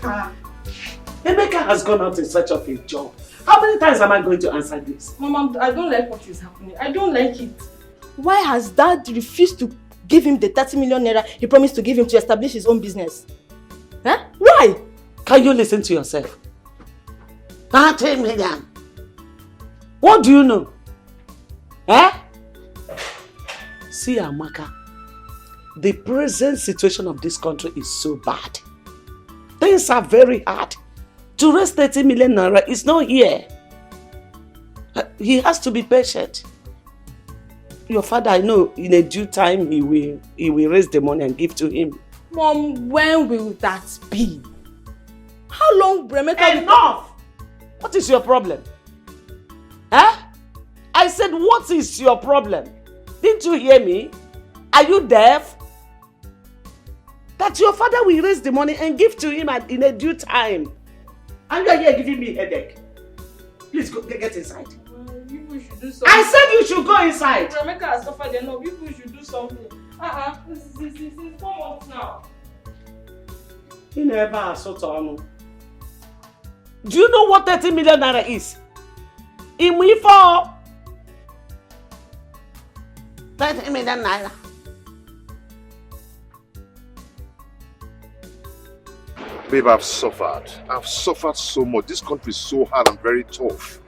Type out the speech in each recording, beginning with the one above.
Emeka has gone out in search of a job. How many times am I going to answer this? Mama, I don't like what is happening. I don't like it. Why has Dad refused to give him the 30 million naira he promised to give him to establish his own business? Huh? Why? Can you listen to yourself? 30 million. What do you know? Eh? See, Amaka, the present situation of this country is so bad. Things are very hard. To raise 30 million naira is not here. He has to be patient. Your father, I know, in a due time, he will raise the money and give to him. Mom, when will that be? How long, Emeka? Enough! What is your problem? Huh? I said, what is your problem? Didn't you hear me? Are you deaf? That your father will raise the money and give to him in a due time. And you are here giving me a headache. Please go, get inside. People should do something. I said you should go inside. Emeka has suffered enough. People should do something. This is 4 months now. You never assault on. Do you know what 30 million naira is? In we for 30 million naira. Babe, I've suffered. I've suffered so much. This country is so hard and very tough.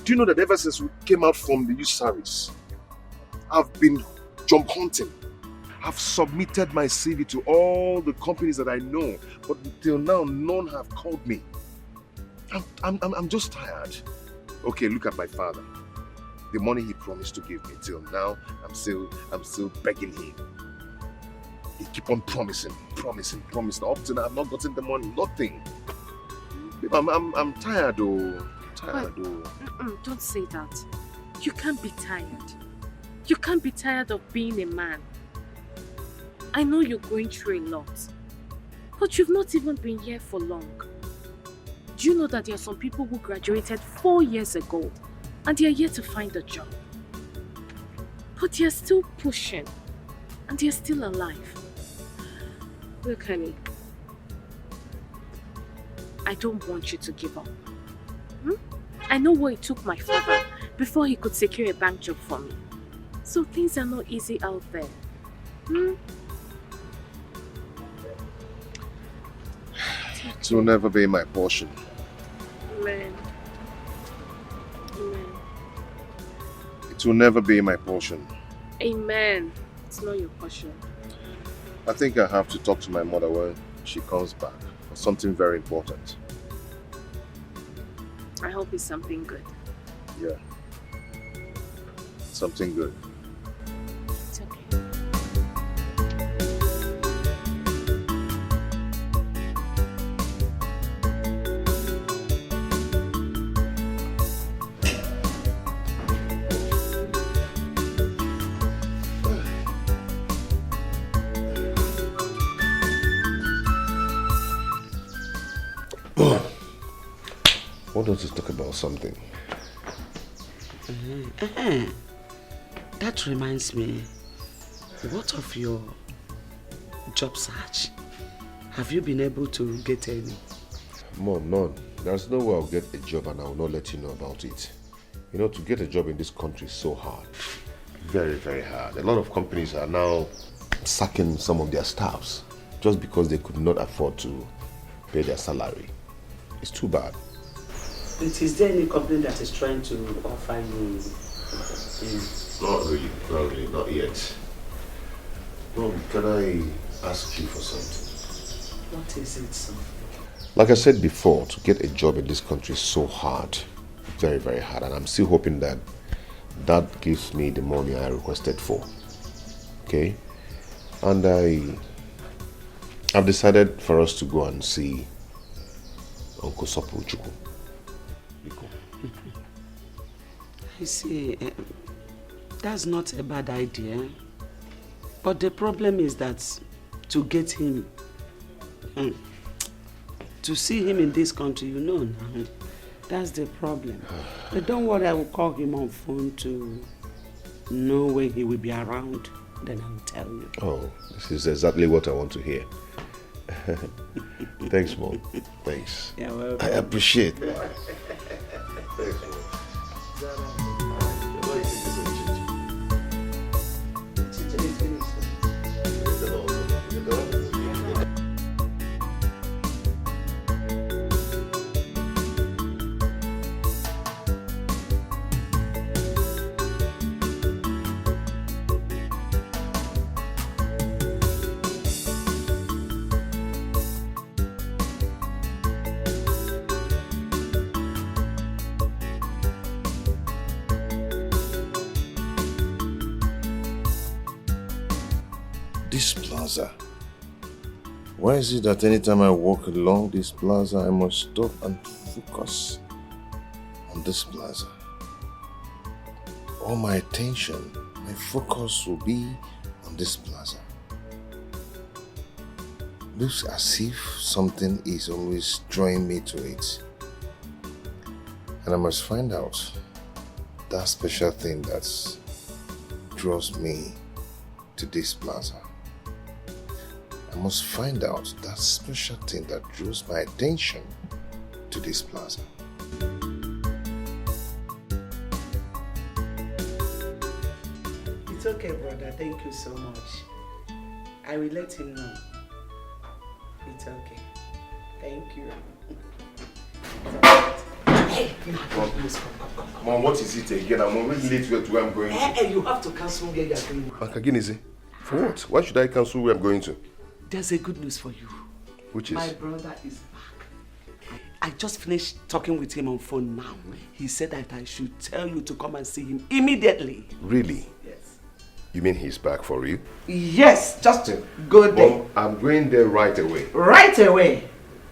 Do you know that ever since we came out from the youth service, I've been job hunting. I've submitted my CV to all the companies that I know, but till now, none have called me. I'm just tired. Okay, look at my father. The money he promised to give me, till now, I'm still begging him. He keep on promising. Up to now, I've not gotten the money, nothing. Babe, I'm tired, though. Don't say that. You can't be tired. You can't be tired of being a man. I know you're going through a lot, but you've not even been here for long. Do you know that there are some people who graduated 4 years ago and they are yet to find a job? But they are still pushing and they are still alive. Look, honey, I don't want you to give up. I know what it took my father before he could secure a bank job for me. So things are not easy out there. It will never be my portion. Amen. It will never be my portion. Amen. It's not your portion. I think I have to talk to my mother when she comes back for something very important. I hope it's something good. Yeah. Something good. It's okay. Why don't you talk about something? That reminds me, what of your job search? Have you been able to get any? Mom, none. There's no way I'll get a job and I will not let you know about it. You know, to get a job in this country is so hard. Very, very hard. A lot of companies are now sacking some of their staffs just because they could not afford to pay their salary. It's too bad. But is there any company that is trying to offer you? Not really, not yet. Mom, can I ask you for something? What is it, son? Like I said before, to get a job in this country is so hard. Very, very hard. And I'm still hoping that that gives me the money I requested for. Okay? And I've decided for us to go and see Uncle Sopu Chukwu. I see, that's not a bad idea. But the problem is that to get him, to see him in this country, you know now, that's the problem. But don't worry, I will call him on phone to know when he will be around. Then I will tell you. Oh, this is exactly what I want to hear. Thanks, Mom. Thanks. You're welcome. I appreciate. This plaza. Why is it that anytime I walk along this plaza, I must stop and focus on this plaza? All my attention, my focus will be on this plaza. Looks as if something is always drawing me to it. And I must find out that special thing that draws me to this plaza. I must find out that special thing that draws my attention to this plaza. It's okay, brother. Thank you so much. I will let him know. It's okay. Thank you. Hey, Mom, what is it again? I'm already late to where I'm going to. Hey, you have to cancel where you're going. Again, for what? Why should I cancel where I'm going to? There's a good news for you. Which is? My brother is back. I just finished talking with him on phone now. He said that I should tell you to come and see him immediately. Really? Yes. You mean he's back for real? Yes, just go there. Mom, I'm going there right away. Right away.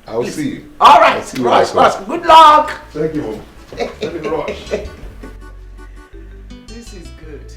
I'll see you. All right, I'll see you when I come. Good luck. Thank you, Mom. Let me rush. This is good.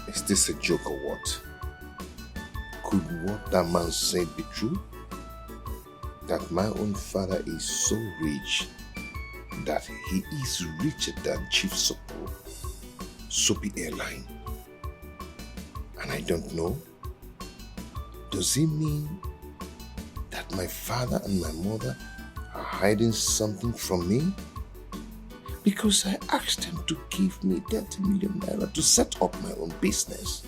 Is this a joke or what? Could what that man said be true? That my own father is so rich that he is richer than Chief Soapy Airline. And I don't know? Does it mean that my father and my mother are hiding something from me? Because I asked them to give me 30 million naira to set up my own business.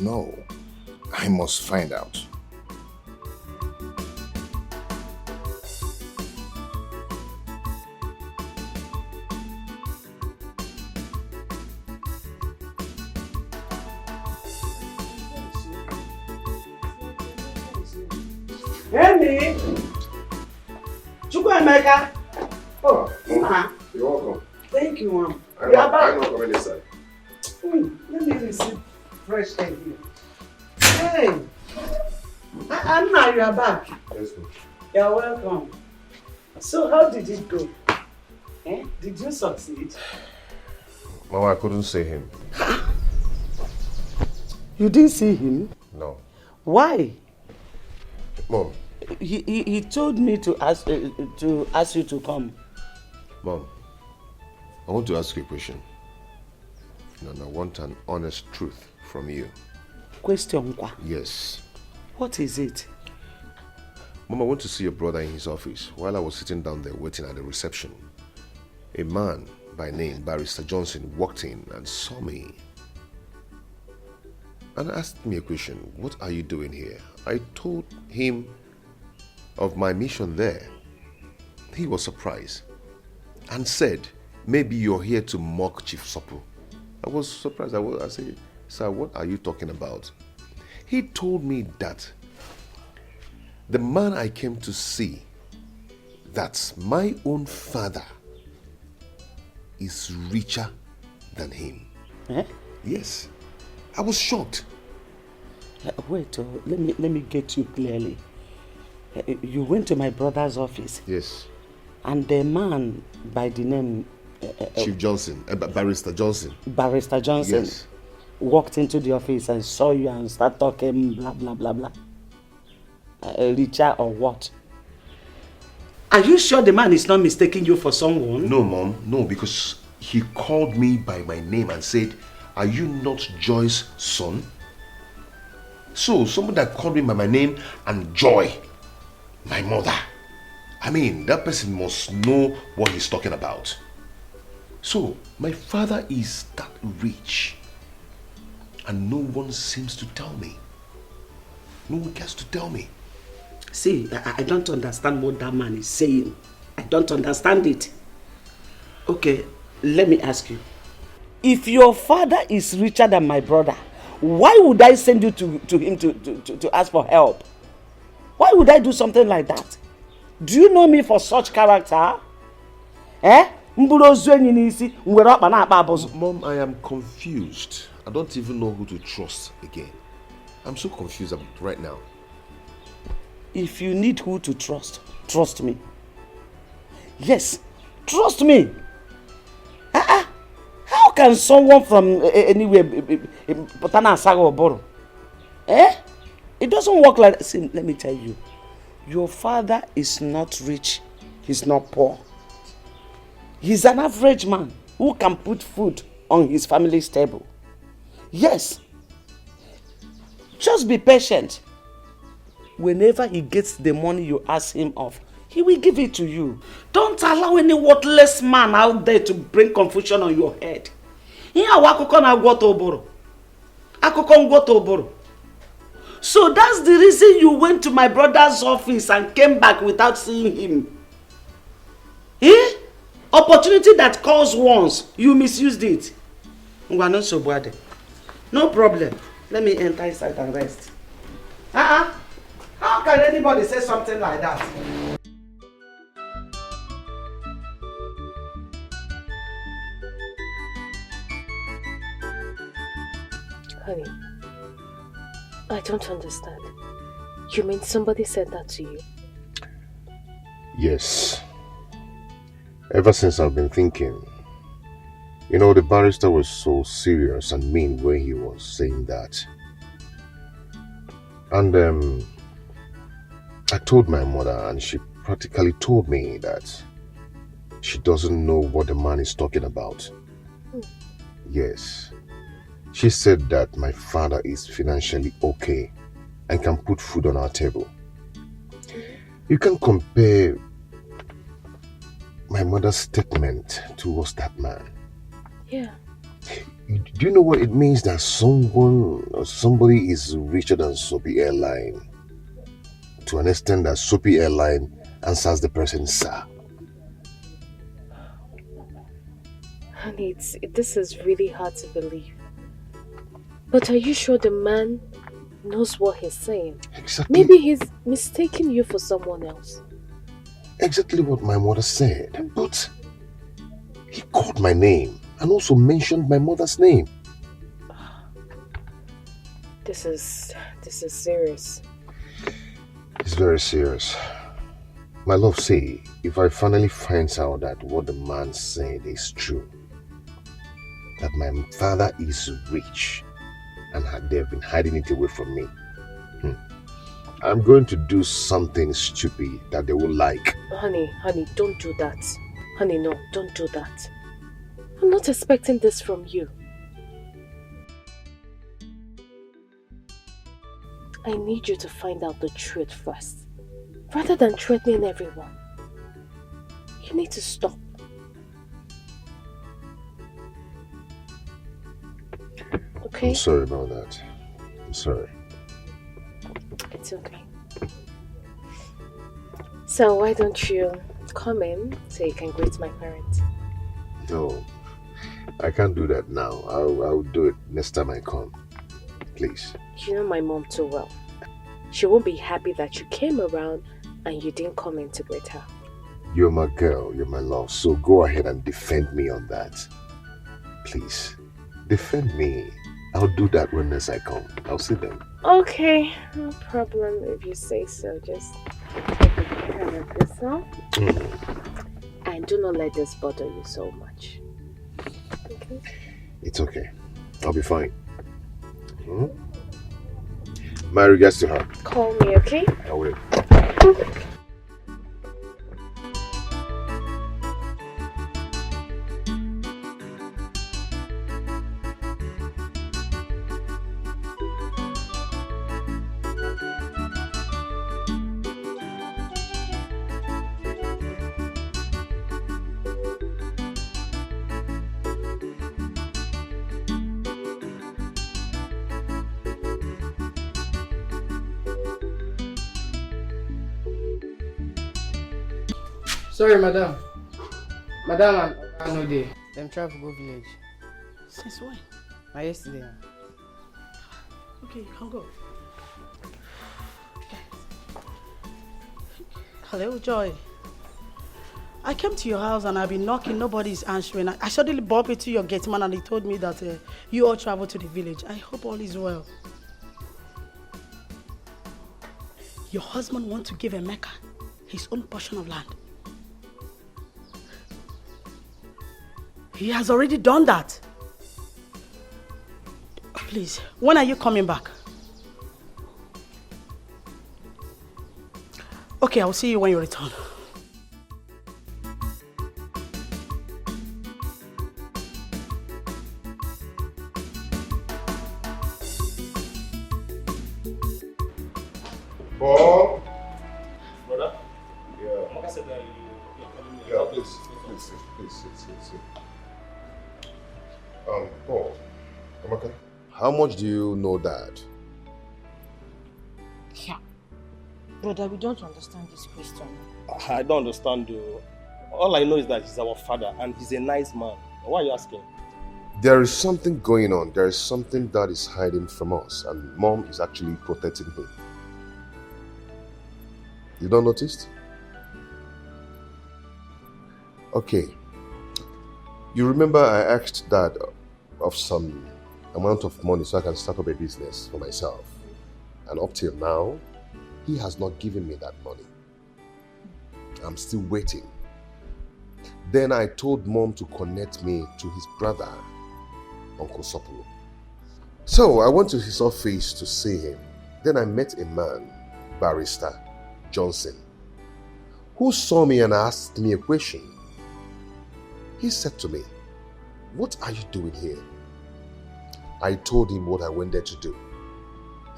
No, I must find out. Hey, Chukwemeka. Oh, you're welcome. Thank you, Mom. I'm not coming inside. Let me receive fresh air here. Hey, Anna, you are back. Yes, ma'am. You're welcome. So, how did it go? Did you succeed? Mama, I couldn't see him. You didn't see him? No. Why? Mom. He told me to ask you to come. Mom, I want to ask you a question. And I want an honest truth from you. Question, kwa? Yes. What is it? Mom, I went to see your brother in his office. While I was sitting down there waiting at the reception, a man by name Barrister Johnson walked in and saw me and asked me a question. What are you doing here? I told him of my mission there. He was surprised and said, maybe you're here to mock Chief Sopu. I was surprised. I said, sir, what are you talking about? He told me that the man I came to see, that's my own father, is richer than him. Eh? Yes. I was shocked. Wait, let me get you clearly. You went to my brother's office. Yes. And the man by the name Chief Johnson, Barrister Johnson. Barrister Johnson, Yes. walked into the office and saw you and started talking blah blah blah blah. Richer or what? Are you sure the man is not mistaking you for someone? No, Mom. No, because he called me by my name and said, are you not Joy's son? So, someone that called me by my name and Joy, my mother. I mean, that person must know what he's talking about. So, my father is that rich. And no one seems to tell me. No one cares to tell me. See, I don't understand what that man is saying. I don't understand it. Okay, let me ask you. If your father is richer than my brother, why would I send you to him to ask for help? Why would I do something like that? Do you know me for such character? Eh? Mom, I am confused. I don't even know who to trust again. I'm so confused right now. If you need who to trust, trust me. Yes, trust me. How can someone from anywhere, eh? It doesn't work like that. See, let me tell you. Your father is not rich. He's not poor. He's an average man who can put food on his family's table. Yes. Just be patient. Whenever he gets the money you ask him of, he will give it to you. Don't allow any worthless man out there to bring confusion on your head. So that's the reason you went to my brother's office and came back without seeing him. Eh? Opportunity that calls once, you misused it. No problem. Let me enter inside and rest. How can anybody say something like that? Honey, I don't understand. You mean somebody said that to you? Yes. Ever since I've been thinking, you know, the barrister was so serious and mean when he was saying that. And I told my mother and she practically told me that she doesn't know what the man is talking about. Yes. She said that my father is financially okay and can put food on our table. You can compare my mother's statement towards that man. Yeah. Do you know what it means that somebody is richer than Soapy Airline? To an extent that Soapy Airline answers the person, sir. Honey, this is really hard to believe. But are you sure the man knows what he's saying? Exactly. Maybe he's mistaking you for someone else. Exactly what my mother said. But he called my name and also mentioned my mother's name. This is serious. It's very serious. My love, say, if I finally find out that what the man said is true, that my father is rich and they've been hiding it away from me, I'm going to do something stupid that they will like. Honey, don't do that. Honey, no, don't do that. I'm not expecting this from you. I need you to find out the truth first, rather than threatening everyone. You need to stop. Okay? I'm sorry about that. I'm sorry. It's okay. So why don't you come in so you can greet my parents? No, I can't do that now. I'll do it next time I come. Please. You know my mom too well. She won't be happy that you came around and you didn't come in to greet her. You're my girl, you're my love, so go ahead and defend me on that. Please, defend me. I'll do that when next I come. I'll see them. Okay, no problem if you say so. Just take care of this, huh? And do not let this bother you so much. Okay? It's okay. I'll be fine. My regards to her. Call me, okay? I will. Sorry, madam. Madam, I'm no day. Them travel go village. Since when? Yesterday. Okay, you can go. Hello, Joy. I came to your house and I've been knocking, nobody's answering. I suddenly bumped into your gate man and he told me that you all travel to the village. I hope all is well. Your husband wants to give Emeka his own portion of land. He has already done that. Please, when are you coming back? Okay, I'll see you when you return. Paul? Brother? Yeah. Amaka said that you're coming here. Yeah, please sit. Paul, Amaka, how much do you know Dad? Yeah. Brother, we don't understand this question. I don't understand though. All I know is that he's our father and he's a nice man. Why are you asking? There is something going on. There is something Dad is hiding from us, and Mom is actually protecting him. You don't notice? Okay. You remember I asked Dad of some amount of money so I can start up a business for myself. And up till now, he has not given me that money. I'm still waiting. Then I told Mom to connect me to his brother, Uncle Sopolo. So I went to his office to see him. Then I met a man, Barrister Johnson, who saw me and asked me a question. He said to me, "What are you doing here?" I told him what I went there to do.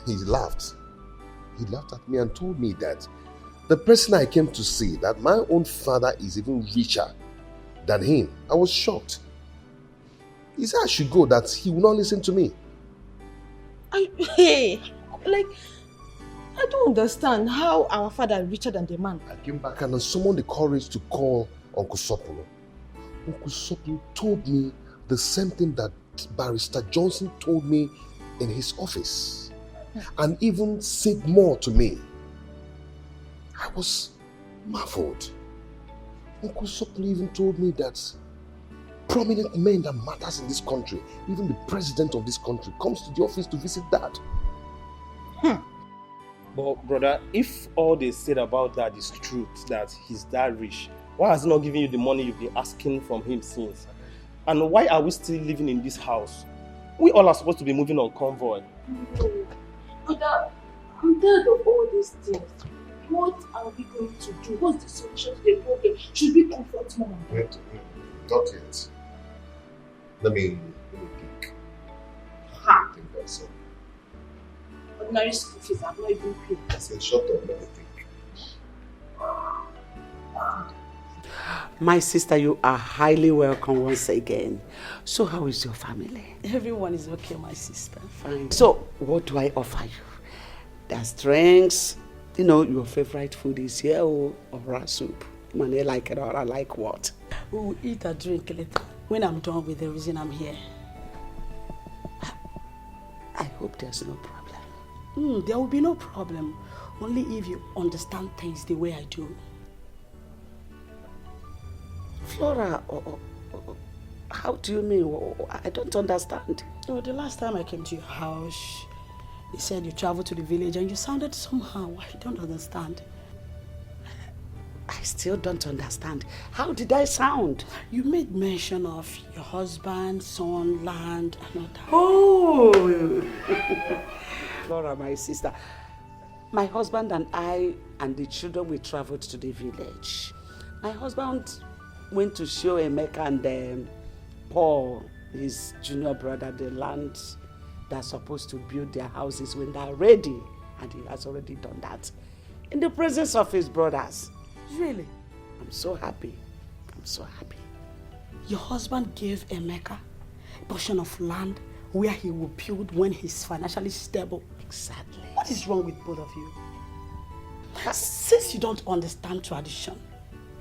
He laughed. He laughed at me and told me that the person I came to see, that my own father is even richer than him. I was shocked. He said I should go, that he will not listen to me. I don't understand how our father is richer than the man. I came back and I summoned the courage to call Uncle Sopolo. Uncle Sopolo told me the same thing that Barrister Johnson told me in his office, and even said more to me. I was marveled. Uncle Sopolo even told me that prominent men that matters in this country, even the president of this country, comes to the office to visit Dad. But brother, if all they said about that is truth, that he's that rich, why has he not given you the money you've been asking from him since? And why are we still living in this house? We all are supposed to be moving on convoy. No. Brother, I'm tired of all these things. What are we going to do? What's the solution to the problem? Should we comfort Mom? Not yet. Let me think. I think that's all. Ordinary school fees, I've not even paid. I said, shut up, let me think. My sister, you are highly welcome once again. So how is your family? Everyone is okay, my sister. Fine. So what do I offer you? There's drinks. You know, your favorite food is here or rice soup. Man, I like it or I like what? We will eat and drink later. When I'm done with the reason I'm here. I hope there's no problem. There will be no problem. Only if you understand things the way I do. Flora, how do you mean? I don't understand. Oh, the last time I came to your house, you said you traveled to the village and you sounded somehow. I don't understand. I still don't understand. How did I sound? You made mention of your husband, son, land, and all that. Oh! Flora, my sister. My husband and I and the children, we traveled to the village. My husband went to show Emeka and Paul, his junior brother, the land they're supposed to build their houses when they're ready. And he has already done that in the presence of his brothers. Really? I'm so happy. I'm so happy. Your husband gave Emeka a portion of land where he will build when he's financially stable. Exactly. What is wrong with both of you? Since you don't understand tradition,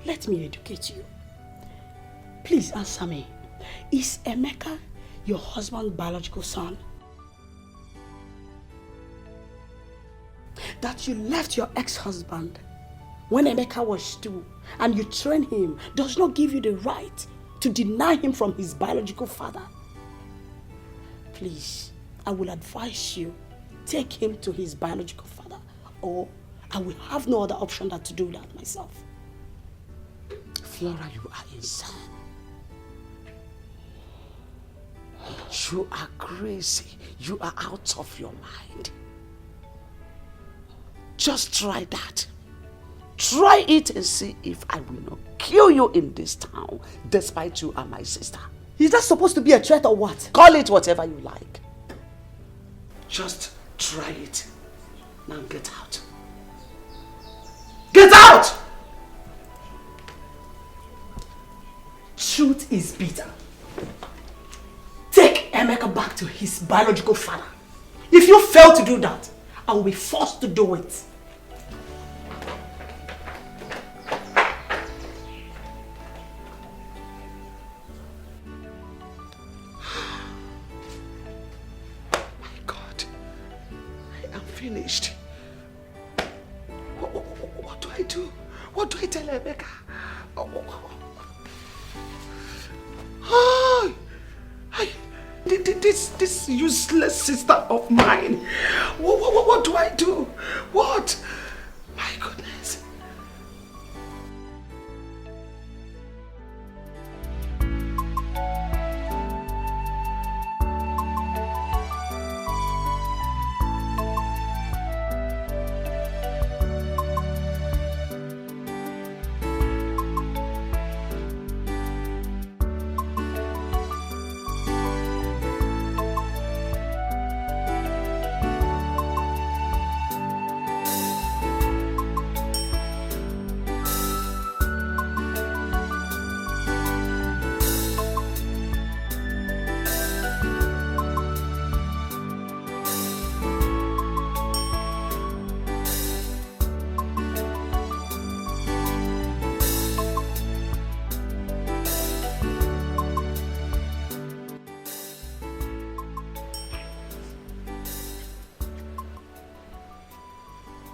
let me educate you. Please answer me. Is Emeka your husband's biological son? That you left your ex-husband when Emeka was 2 and you trained him does not give you the right to deny him from his biological father. Please, I will advise you, take him to his biological father, or I will have no other option than to do that myself. Flora, you are insane. You are crazy. You are out of your mind. Just try that. Try it and see if I will not kill you in this town, despite you are my sister. Is that supposed to be a threat or what? Call it whatever you like. Just try it. Now get out. Get out! Truth is bitter. Take Emeka back to his biological father. If you fail to do that, I will be forced to do it. Finished. What do I do? What do I tell Emeka? This useless sister of mine. What do I do? What? My goodness.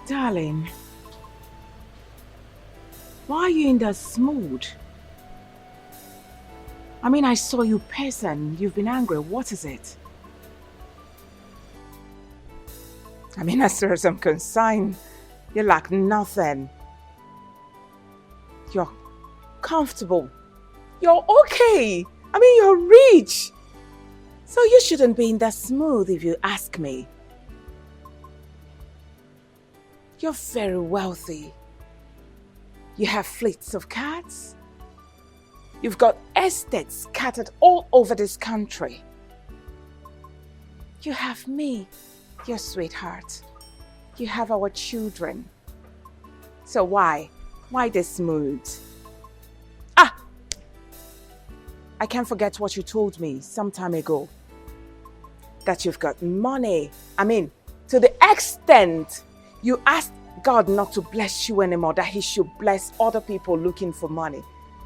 Darling, why are you in that mood? I mean, I saw you person. You've been angry. What is it? I mean, as far as I'm concerned, you lack nothing. You're comfortable. You're okay. I mean, you're rich. So you shouldn't be in that mood if you ask me. You're very wealthy. You have fleets of cats. You've got estates scattered all over this country. You have me, your sweetheart. You have our children. So why? Why this mood? Ah! I can't forget what you told me some time ago. That you've got money. I mean, to the extent you asked God not to bless you anymore, that he should bless other people looking for money.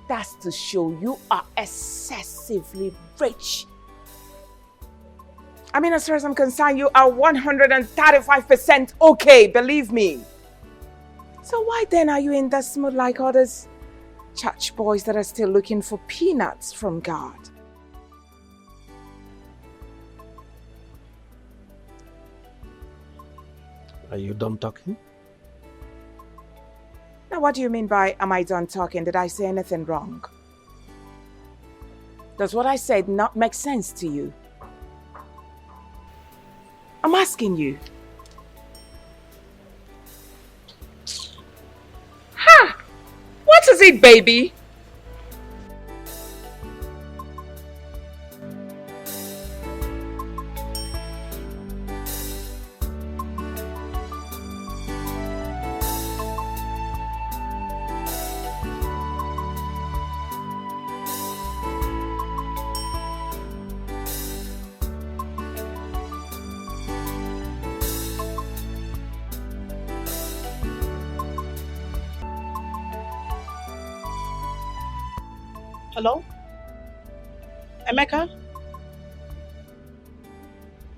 That's to show you are excessively rich. I mean, as far as I'm concerned, you are 135% okay, believe me. So why then are you in that mood like others church boys that are still looking for peanuts from God? Are you done talking? Now, what do you mean by, am I done talking? Did I say anything wrong? Does what I said not make sense to you? I'm asking you. Ha! What is it, baby? Hello? Emeka?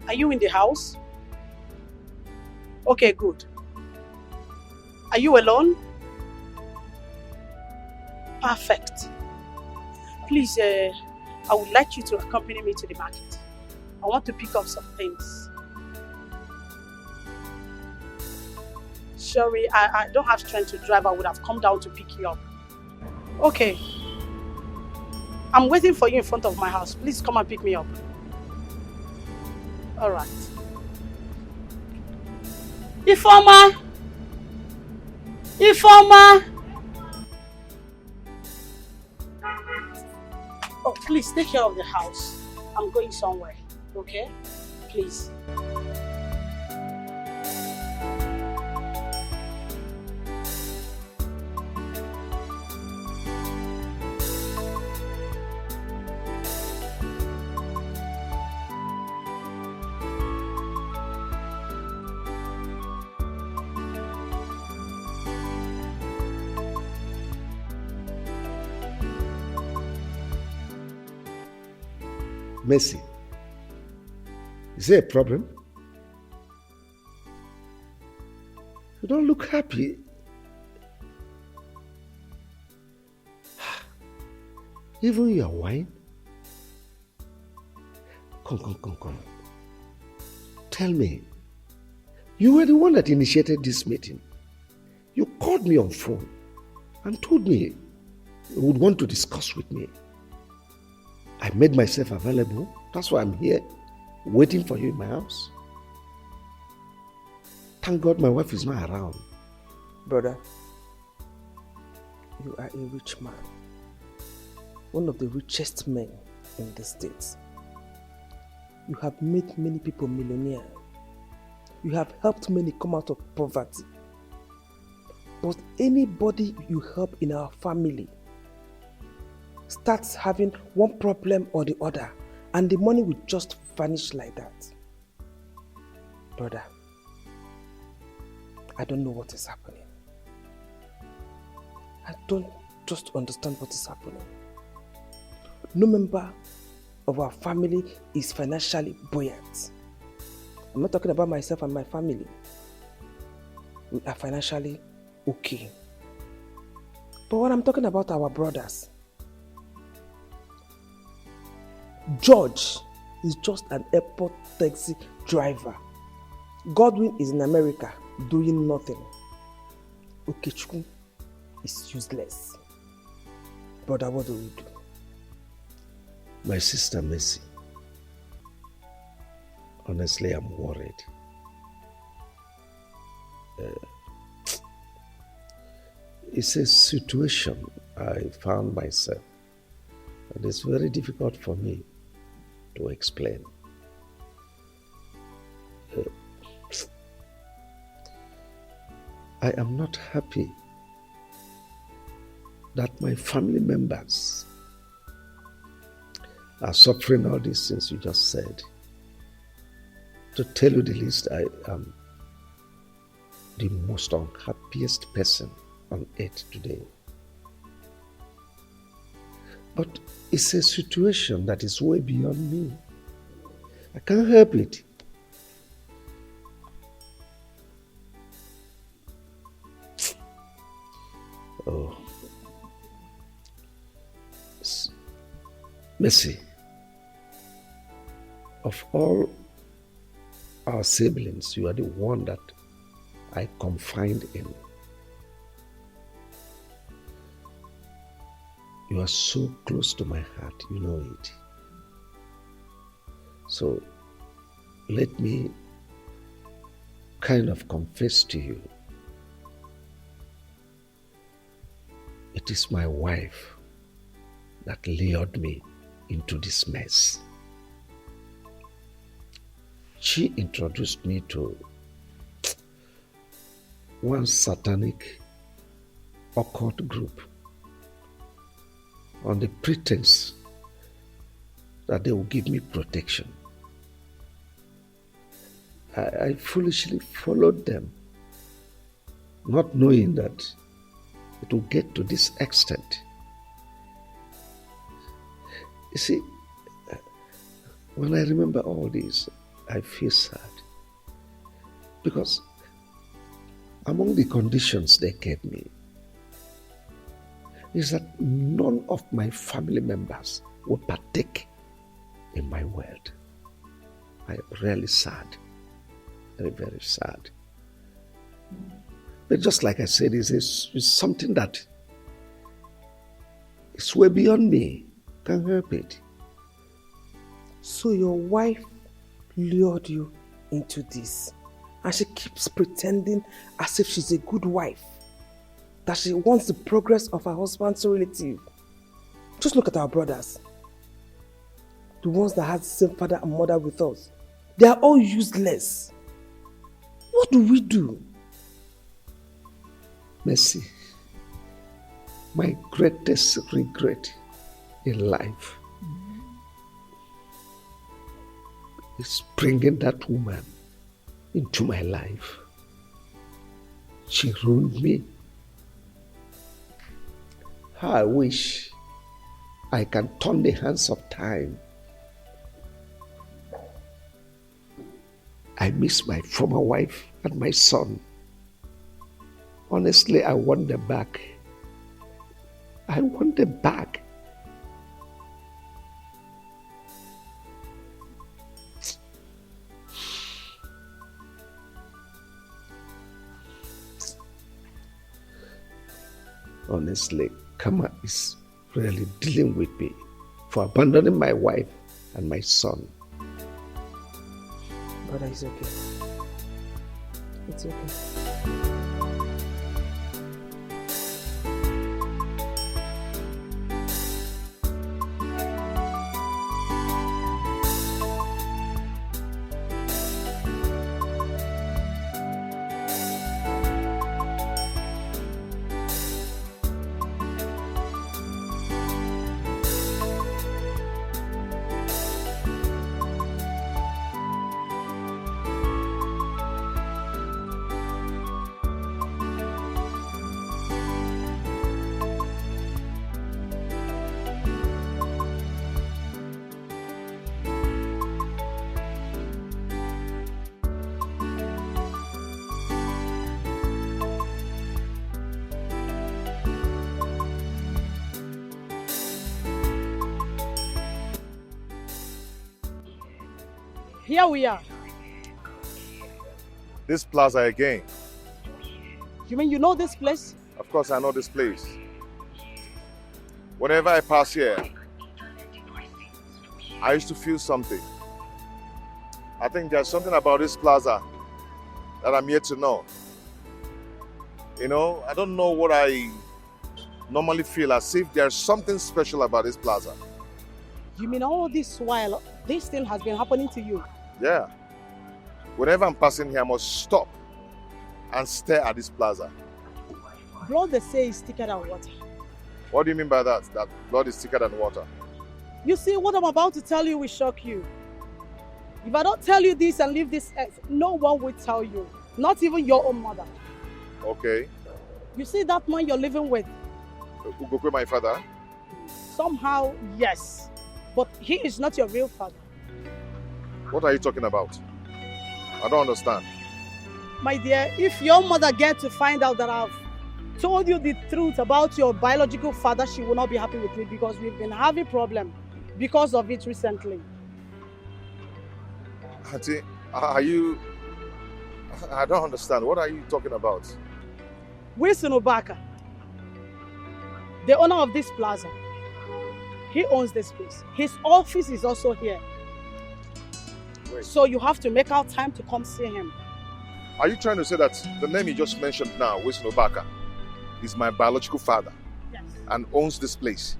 Are you in the house? Okay, good. Are you alone? Perfect. Please, I would like you to accompany me to the market. I want to pick up some things. Sorry, I don't have strength to drive. I would have come down to pick you up. Okay. I'm waiting for you in front of my house. Please come and pick me up. All right. Ifeoma! Ifeoma! Oh, please take care of the house. I'm going somewhere, okay? Please. Mercy, is there a problem? You don't look happy. Even your wine? Come. Tell me, you were the one that initiated this meeting. You called me on phone and told me you would want to discuss with me. I made myself available. That's why I'm here, waiting for you in my house. Thank God my wife is not around. Brother, you are a rich man. One of the richest men in the States. You have made many people millionaires. You have helped many come out of poverty. But anybody you help in our family starts having one problem or the other, and the money will just vanish like that. Brother, I don't know what is happening. I don't just understand what is happening. No member of our family is financially buoyant. I'm not talking about myself and my family. We are financially okay. But when I'm talking about our brothers, George is just an airport taxi driver. Godwin is in America doing nothing. Okechukwu is useless. Brother, what do we do? My sister Mercy, honestly, I'm worried. It's a situation I found myself And it's very difficult for me to explain. I am not happy that my family members are suffering all these things you just said. To tell you the least, I am the most unhappiest person on earth today. But it's a situation that is way beyond me. I can't help it. Oh. Mercy, of all our siblings, you are the one that I confide in. You are so close to my heart, you know it. So let me kind of confess to you. It is my wife that lured me into this mess. She introduced me to one satanic occult group on the pretense that they will give me protection. I foolishly followed them, not knowing that it will get to this extent. You see, when I remember all this, I feel sad. Because among the conditions they gave me is that none of my family members would partake in my world. I am really sad. Very, very sad. But just like I said, it's something that is way beyond me. Can't help it. So your wife lured you into this, and she keeps pretending as if she's a good wife, that she wants the progress of her husband's relative. Just look at our brothers, the ones that had the same father and mother with us. They are all useless. What do we do? Mercy, my greatest regret in life is bringing that woman into my life. She ruined me. How I wish I can turn the hands of time. I miss my former wife and my son. Honestly, I want them back. I want them back. Honestly, karma is really dealing with me for abandoning my wife and my son. Brother, it's okay. It's okay. Here we are. This plaza again. You mean you know this place? Of course I know this place. Whenever I pass here, I used to feel something. I think there's something about this plaza that I'm yet to know. You know, I don't know what I normally feel, as if there's something special about this plaza. You mean all this while, this thing has been happening to you? Yeah. Whenever I'm passing here, I must stop and stare at this plaza. Blood they say is thicker than water. What do you mean by that? That blood is thicker than water? You see, what I'm about to tell you will shock you. If I don't tell you this and leave this earth, no one will tell you. Not even your own mother. Okay. You see that man you're living with? Ugokwe, my father? Somehow, yes. But he is not your real father. What are you talking about? I don't understand. My dear, if your mother gets to find out that I've told you the truth about your biological father, she will not be happy with me because we've been having problems because of it recently. Auntie, are you... I don't understand. What are you talking about? Wilson Obaka, the owner of this plaza, he owns this place. His office is also here. Wait. So you have to make out time to come see him. Are you trying to say that the name you just mentioned now, Wilson Obaka, is my biological father? Yes. And owns this place?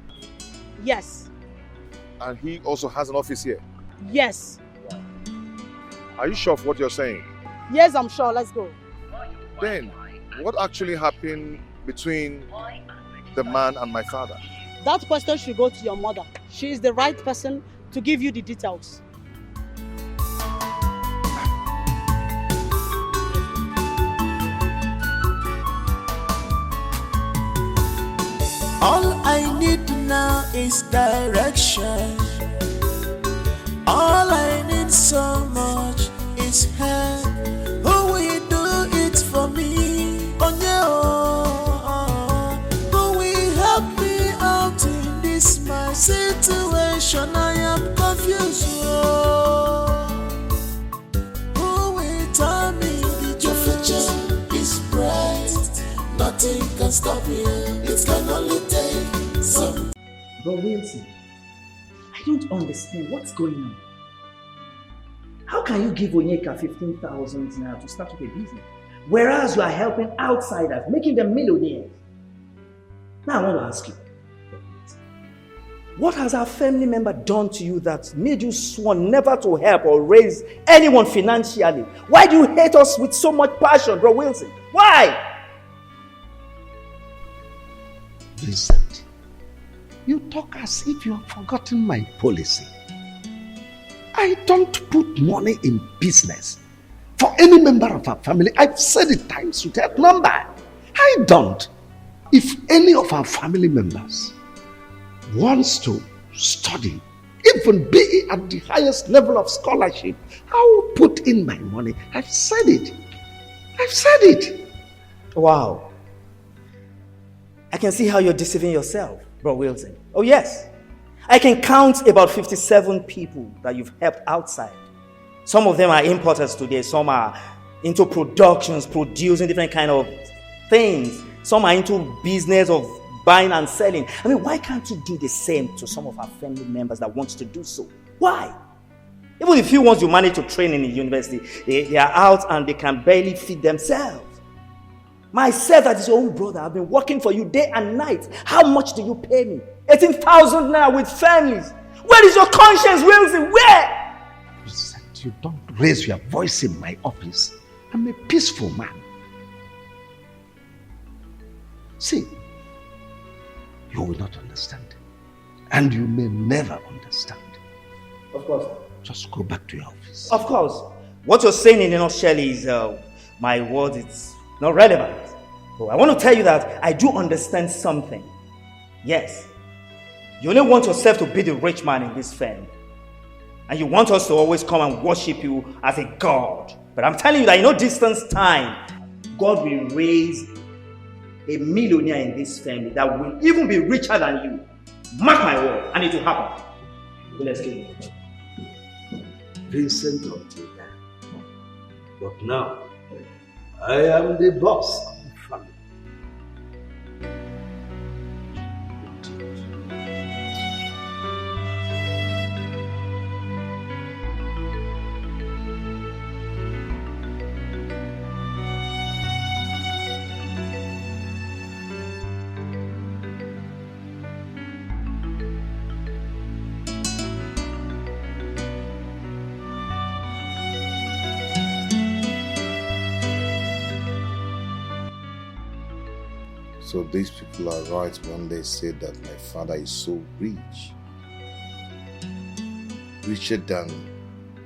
Yes. And he also has an office here? Yes. Are you sure of what you're saying? Yes, I'm sure. Let's go. Then, what actually happened between the man and my father? That question should go to your mother. She is the right person to give you the details. All I need now is direction. All I need so much is help. Who will do it for me? Oh yeah, who will help me out in this my situation? I am confused. Who will tell me that your future is bright? Nothing can stop you. It can only take some. But Wilson, I don't understand what's going on. How can you give Onyeka 15,000 now to start up a business, whereas you are helping outsiders, making them millionaires? Now I want to ask you, what has our family member done to you that made you sworn never to help or raise anyone financially? Why do you hate us with so much passion, bro Wilson? Why? Vincent, you talk as if you have forgotten my policy. I don't put money in business for any member of our family. I've said it times without number. I don't. If any of our family members wants to study, even be at the highest level of scholarship, I will put in my money. I've said it. I've said it. Wow. I can see how you're deceiving yourself, bro Wilson. Oh yes. I can count about 57 people that you've helped outside. Some of them are importers today. Some are into productions, producing different kind of things. Some are into business of buying and selling. I mean, why can't you do the same to some of our family members that want to do so? Why? Even if you want to manage to train in the university, they are out and they can barely feed themselves. Myself, that is your own brother, I've been working for you day and night. How much do you pay me? 18,000 now with families. Where is your conscience, Wilson? Where? Vincent, you don't raise your voice in my office. I'm a peaceful man. See, you will not understand. And you may never understand. Of course. Just go back to your office. Of course. What you're saying in a nutshell is my word is not relevant. But I want to tell you that I do understand something. Yes. You only want yourself to be the rich man in this family. And you want us to always come and worship you as a God. But I'm telling you that in no distance time, God will raise a millionaire in this family that will even be richer than you. Mark my word, and it will happen. So let's get it. Vincent until then. But now, I am the boss of the family. So these people are right when they say that my father is so rich. Richer than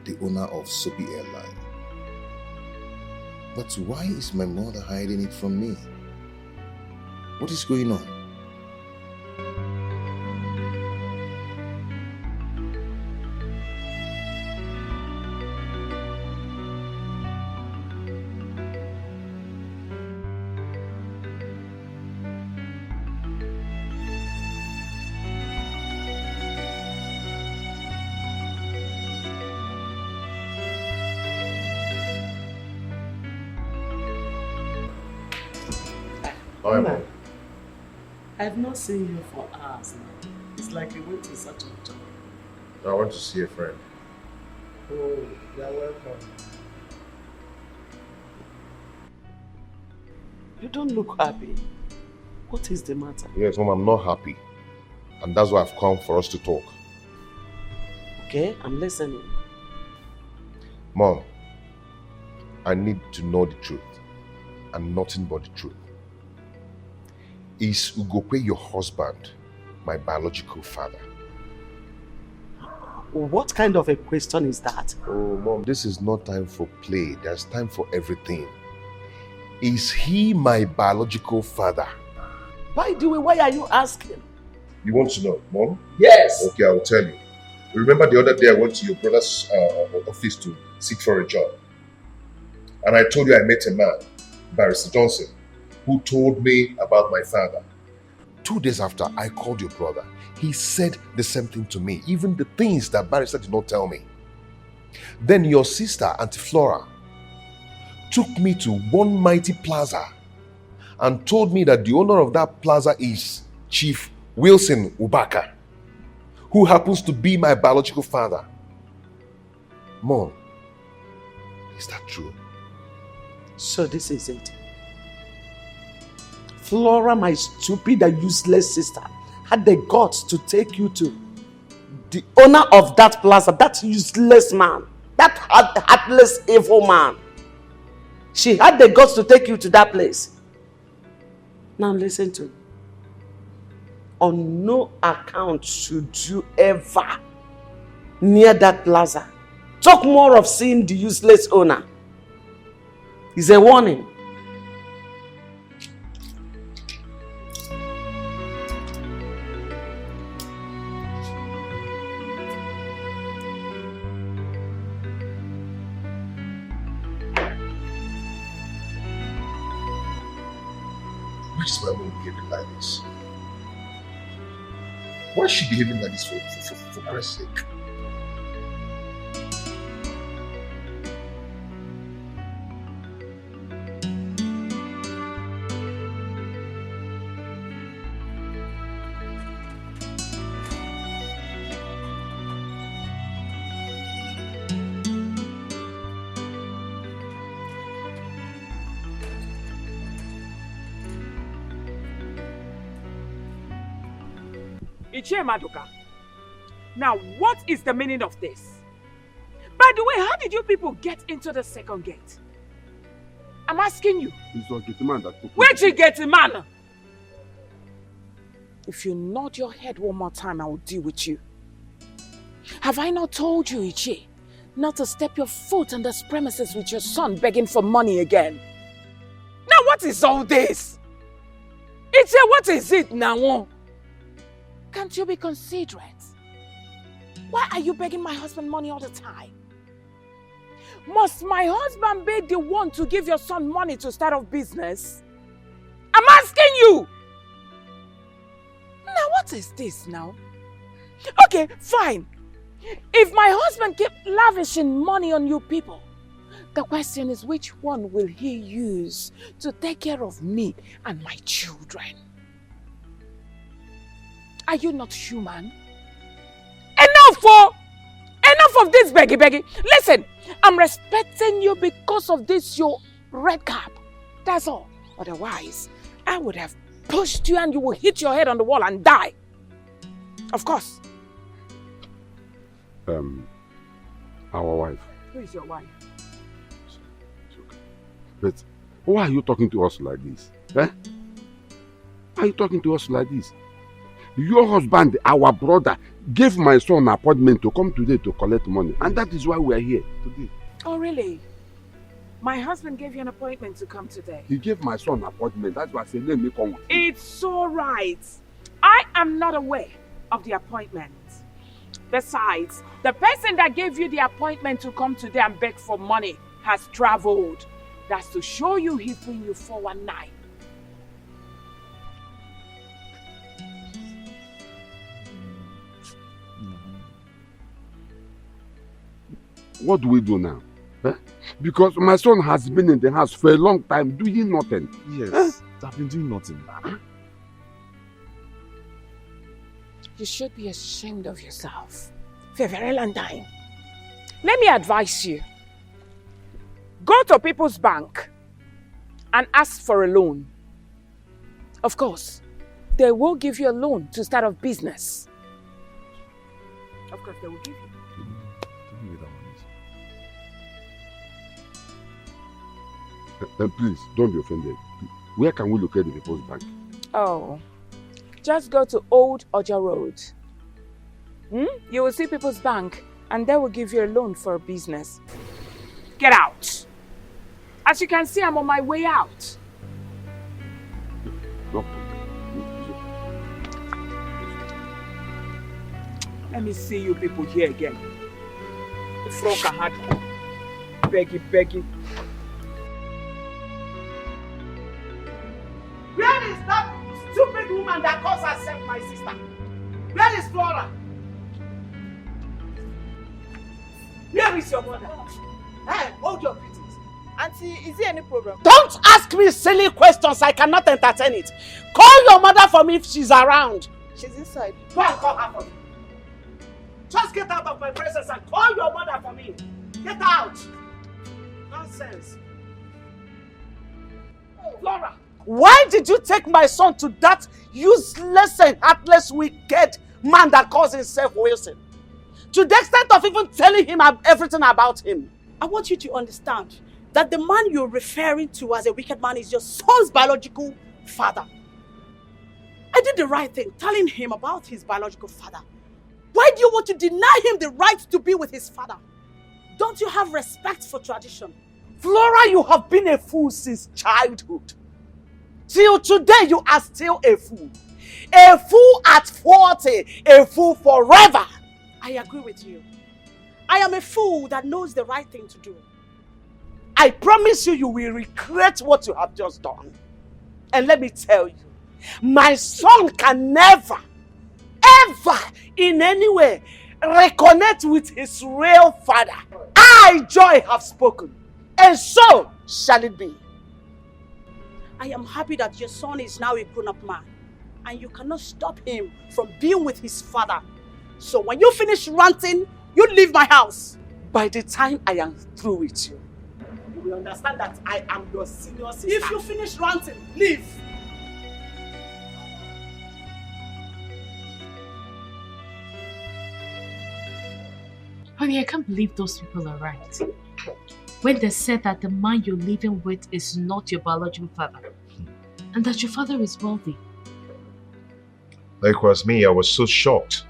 the owner of Soapy Airline. But why is my mother hiding it from me? What is going on? Mama, I've not seen you for hours now. It's like you went to such a job. I want to see a friend. Oh, you're welcome. You don't look happy. What is the matter? Yes, Mom, I'm not happy. And that's why I've come for us to talk. Okay, I'm listening. Mom, I need to know the truth. And nothing but the truth. Is Ugope your husband, my biological father? What kind of a question is that? Oh, Mom, this is not time for play. There's time for everything. Is he my biological father? By the way, why are you asking? You want to know, Mom? Yes. Okay, I will tell you. Remember the other day I went to your brother's office to seek for a job. And I told you I met a man, Barrister Johnson, who told me about my father. 2 days after, I called your brother. He said the same thing to me, even the things that Barrister did not tell me. Then your sister, Auntie Flora, took me to one mighty plaza and told me that the owner of that plaza is Chief Wilson Ubaka, who happens to be my biological father. Mom, is that true? So this is it. Flora, my stupid and useless sister, had the guts to take you to the owner of that plaza, that useless man, that heartless, evil man. She had the guts to take you to that place. Now listen to me. On no account should you ever near that plaza. Talk more of seeing the useless owner. It's a warning. Why is my mom behaving like this? Why is she behaving like this for Christ's sake? Ichie Maduka, now what is the meaning of this? By the way, how did you people get into the second gate? I'm asking you. It's your gate man that took Where'd you get the man? If you nod your head one more time, I will deal with you. Have I not told you, Ichie, not to step your foot on this premises with your son begging for money again? Now what is all this? Ichie, what is it now? Can't you be considerate? Why are you begging my husband money all the time? Must my husband be the one to give your son money to start off business? I'm asking you! Now what is this now? Okay, fine. If my husband keep lavishing money on you people, the question is which one will he use to take care of me and my children? Are you not human? Enough of this beggy. Listen, I'm respecting you because of this your red cap. That's all. Otherwise, I would have pushed you and you will hit your head on the wall and die. Of course. Our wife. Who is your wife? It's okay. But why are you talking to us like this? Eh? Why are you talking to us like this? Your husband, our brother, gave my son an appointment to come today to collect money. And that is why we are here today. Oh, really? My husband gave you an appointment to come today. He gave my son an appointment. That's why I said, let me come with you. It's all right. I am not aware of the appointment. Besides, the person that gave you the appointment to come today and beg for money has traveled. That's to show you he's bringing you 419. What do we do now? Because my son has been in the house for a long time doing nothing. Yes, I've been doing nothing. You should be ashamed of yourself for a very long time. Let me advise you. Go to People's Bank and ask for a loan. Of course, they will give you a loan to start a business. Of course, they will give you. Please, don't be offended. Where can we locate the People's Bank? Oh, just go to Old Oja Road. You will see People's Bank and they will give you a loan for a business. Get out. As you can see, I'm on my way out. No. Let me see you people here again. The frog had beggy. Where is that stupid woman that calls herself my sister? Where is Flora? Where is your mother? Hey, hold your greetings. Auntie, is there any problem? Don't ask me silly questions. I cannot entertain it. Call your mother for me if she's around. She's inside. Go and call her for me. Just get out of my presence and call your mother for me. Get out. Nonsense. Flora, why did you take my son to that useless and heartless, wicked man that calls himself Wilson? To the extent of even telling him everything about him. I want you to understand that the man you're referring to as a wicked man is your son's biological father. I did the right thing, telling him about his biological father. Why do you want to deny him the right to be with his father? Don't you have respect for tradition? Flora, you have been a fool since childhood. Till today, you are still a fool. A fool at 40, a fool forever. I agree with you. I am a fool that knows the right thing to do. I promise you, you will regret what you have just done. And let me tell you, my son can never, ever, in any way, reconnect with his real father. I, Joy, have spoken, and so shall it be. I am happy that your son is now a grown-up man, and you cannot stop him from being with his father. So when you finish ranting, you leave my house. By the time I am through with you, you will understand that I am your senior sister. If you finish ranting, leave. Honey, I can't believe those people are right. When they said that the man you're living with is not your biological father, and that your father is wealthy. Likewise me, I was so shocked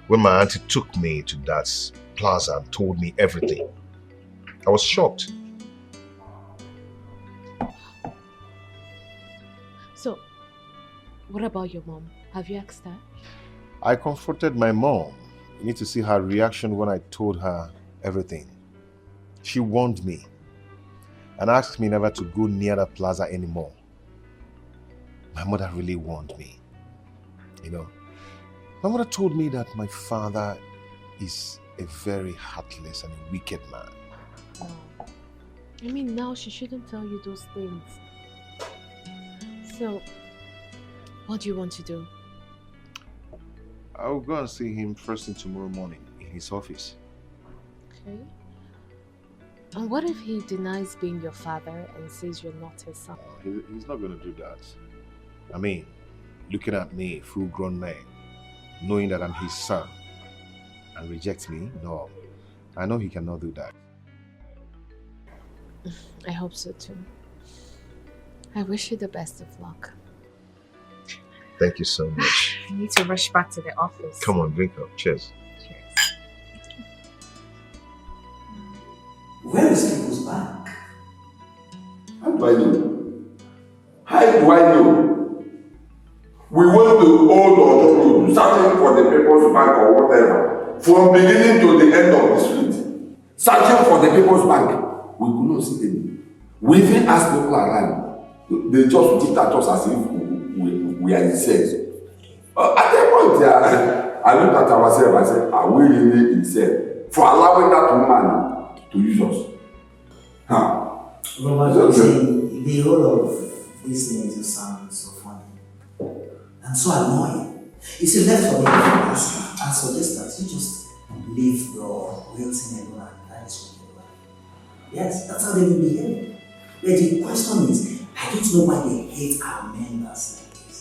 when my auntie took me to that plaza and told me everything. I was shocked. So, what about your mom? Have you asked her? I confronted my mom. You need to see her reaction when I told her everything. She warned me and asked me never to go near that plaza anymore. My mother really warned me. You know, my mother told me that my father is a very heartless and a wicked man. Oh. I mean, now she shouldn't tell you those things. So, what do you want to do? I'll go and see him first thing tomorrow morning in his office. Okay. And what if he denies being your father and says you're not his son? He's not going to do that. I mean, looking at me, full-grown man, knowing that I'm his son, and reject me? No. I know he cannot do that. I hope so too. I wish you the best of luck. Thank you so much. I need to rush back to the office. Come on, drink up. Cheers. Where is People's Bank? How do I know? How do I know? We went to Old Ojo Road, searching for the People's Bank or whatever, from beginning to the end of the street. Searching for the People's Bank. We could not see any. We even asked people around. They just looked at us as if we are insane. At that point, I looked at ourselves and said, are we really insane for allowing that woman to use us? Huh? Robert, the whole of this thing just sounds so funny and so annoying. You see, left for me and suggest that you just leave your Wilson alone and that is what you do. Yes, that's how they will behave. But the question is, I don't know why they hate our members like this.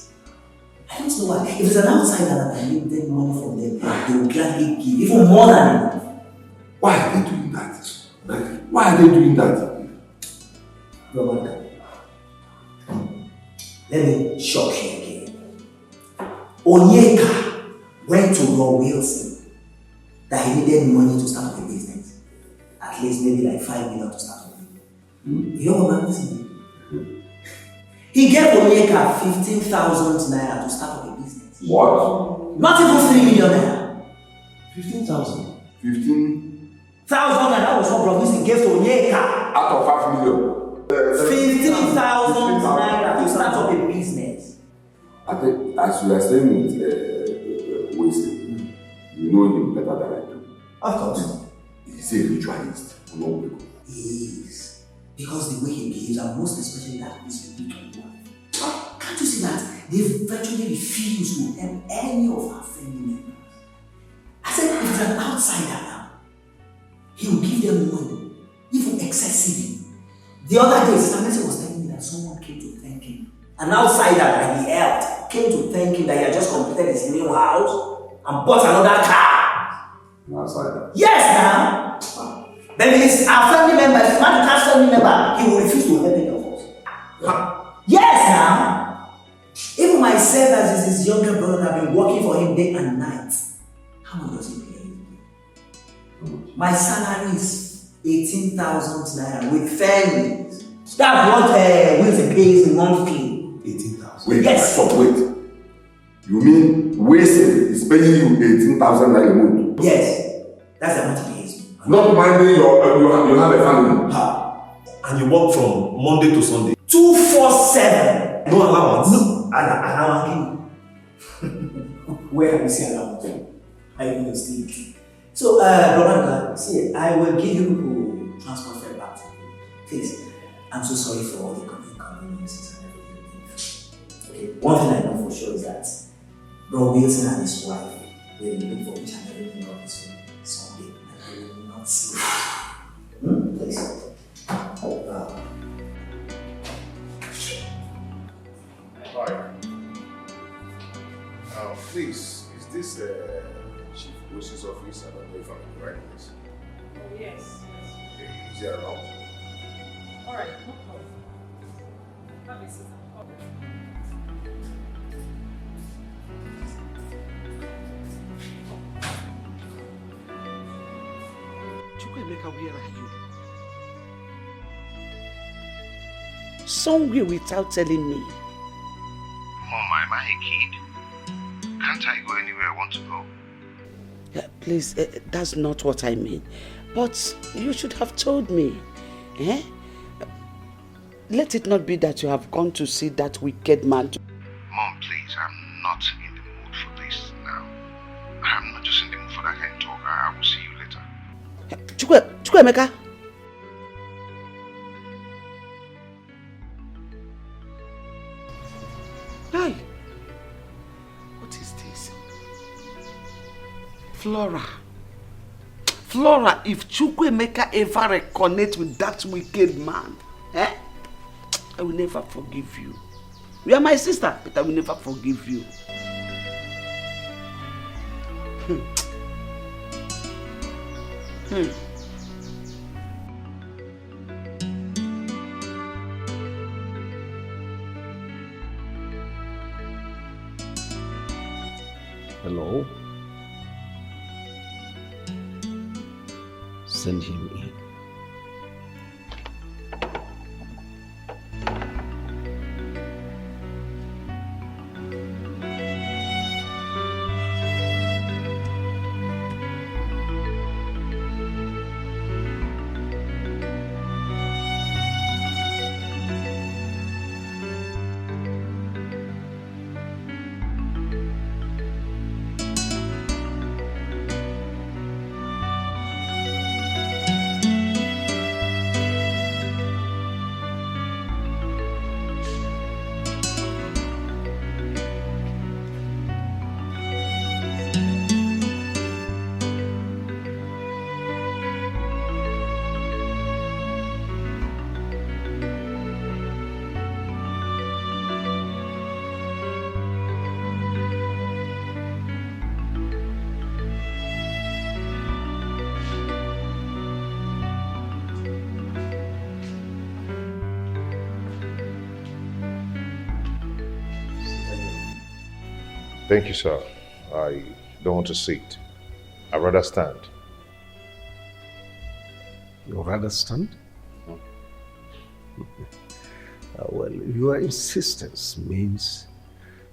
I don't know why. If it's an outsider that I need them money from them, they will gladly give even more than enough. Why are they doing that? Why are they doing that? Robert, let me shock you again. Onyeka went to Roy Wilson that he needed money to start a business. At least maybe like 5 million to start a business. You know what I'm saying? He gave Onyeka 15,000 naira to start up a business. What? Not even 3 million naira. 15,000. 15,000 and that was what Robinson gave to Onyeka. out of 5 million. 15,000 naira to start up a business. I think as you are staying with Winston, you know him better than I do. Of course. He's a ritualist. He is. Because the way he behaves, and most especially that his wicked wife. Can't you see that? They virtually refuse to help any of our family members. I said, if it's an outsider now, he will give them money, even excessively. The other day, Sister Mercy was telling me that someone came to thank him. An outsider that he helped came to thank him that he had just completed his new house and bought another car. An outsider? Yes, now. Then it's our family member, if it's not a family member, he will refuse to help any of us. Yes, now. Even myself, as his younger brother, have been working for him day and night. How much does he pay? My salary is 18,000 naira with families. That's what Wilson pays monthly. 18,000. Wait, yes. Stop, wait. You mean Wilson is paying you 18,000 naira a month? Yes, that's the amount he pays. Not minding you have a family. And you work from Monday to Sunday? 247. No allowance? No, allowance. Where have you seen allowance? I will to sleep. So, Brother, see, I will give you transport fare back to you. Please, I'm so sorry for all the inconveniences and everything. Okay, one thing I know for sure is that Bro Wilson and his wife will be looking for each and every thing of this Sunday, and I will not see it. Please. Hi. Please, is this Chief Wishes office? I don't know if I'm in the right place. Oh, yes. Okay, is he around? Alright, no problem. Have a seat. Chukwemeka, where are you? Somewhere without telling me. Mom, am I a kid? Can't I go anywhere I want to go? Please, that's not what I mean. But you should have told me. Eh? Let it not be that you have gone to see that wicked man. Mom, please, I'm not in the mood for this now. I'm not just in the mood for that kind of talk. I will see you later. Chukwemeka. Hi. What is this? Flora. Flora, if Chukwemeka ever reconnect with that wicked man, I will never forgive you. You are my sister, but I will never forgive you. Hello? Send him in. Thank you, sir. I don't want to sit. I'd rather stand. You'd rather stand? Well, your insistence means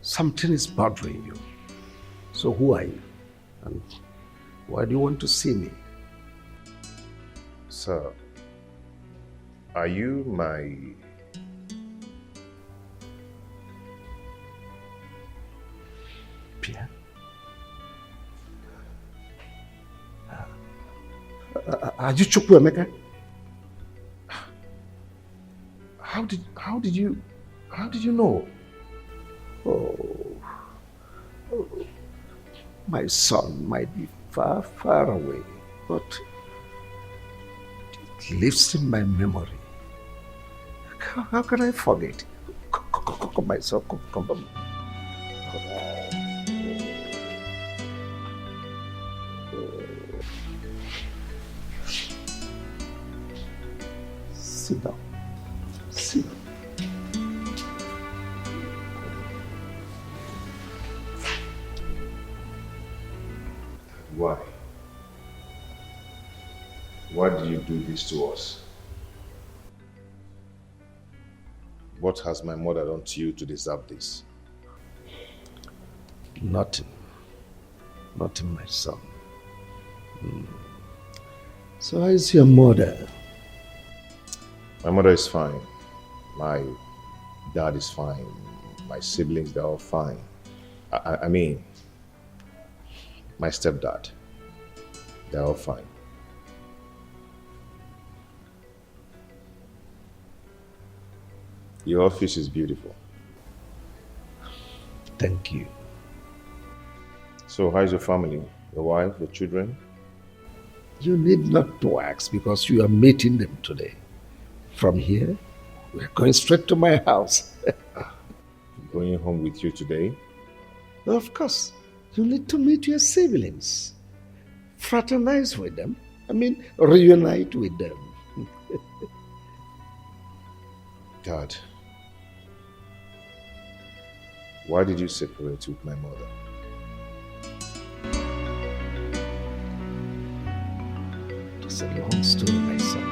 something is bothering you. So who are you? And why do you want to see me? Sir, are you my... Pierre? Are you Chukwuemeka? How did you know? Oh, my son might be far, far away, but it lives in my memory. How can I forget? Come, my son, come. Sit down. Sit down. Why? Why did you do this to us? What has my mother done to you to deserve this? Nothing. Nothing, my son. So how is your mother? My mother is fine. My dad is fine. My siblings, they're all fine. I mean, my stepdad, they're all fine. Your office is beautiful. Thank you. So how's your family? Your wife, your children? You need not to ask because you are meeting them today. From here, we're going straight to my house. Going home with you today? Of course. You need to meet your siblings. Fraternize with them. I mean, reunite with them. Dad, why did you separate with my mother? It's a long story, my son.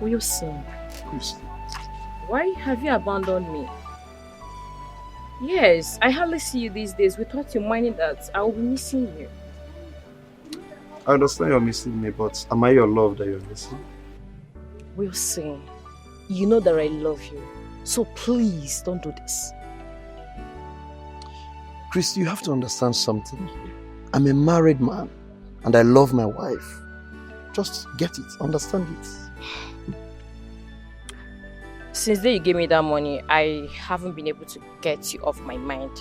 Wilson, why have you abandoned me? Yes, I hardly see you these days without you minding that I will be missing you. I understand you're missing me, but am I your love that you're missing? Wilson, you know that I love you, so please don't do this. Christy, you have to understand something. I'm a married man and I love my wife. Just get it, understand it. Since the day you gave me that money, I haven't been able to get you off my mind.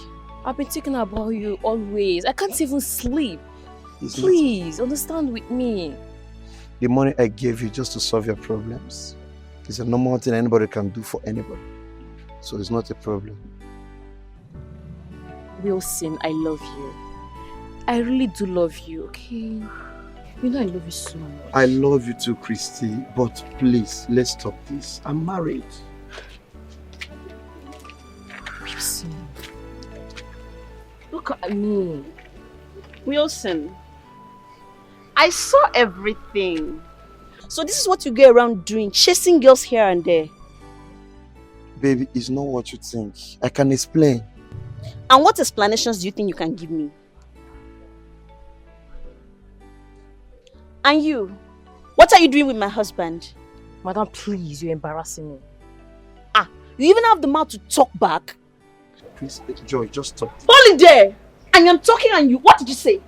I've been thinking about you always. I can't even sleep. Please, understand with me. The money I gave you just to solve your problems is a normal thing anybody can do for anybody. So it's not a problem. Wilson, I love you. I really do love you, okay? You know I love you so much. I love you too, Christy, but please, let's stop this. I'm married. Wilson, Look at me. Wilson, I saw everything. So this is what you go around doing, chasing girls here and there. Baby, it's not what you think. I can explain. And what explanations do you think you can give me? And you, what are you doing with my husband? Madam, please, you're embarrassing me. Ah, you even have the mouth to talk back? Please, Joy, just stop. Hold it there! I am talking and you, what did you say?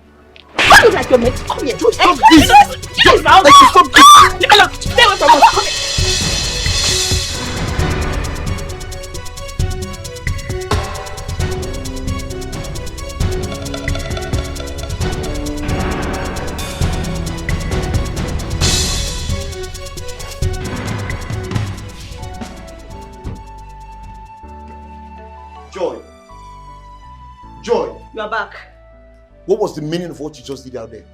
What is like your mate? Come here. Joy, stop this! Yes, now. Stop this! Look, stay away from us. Come here. Joy. Joy. You are back. What was the meaning of what you just did out there?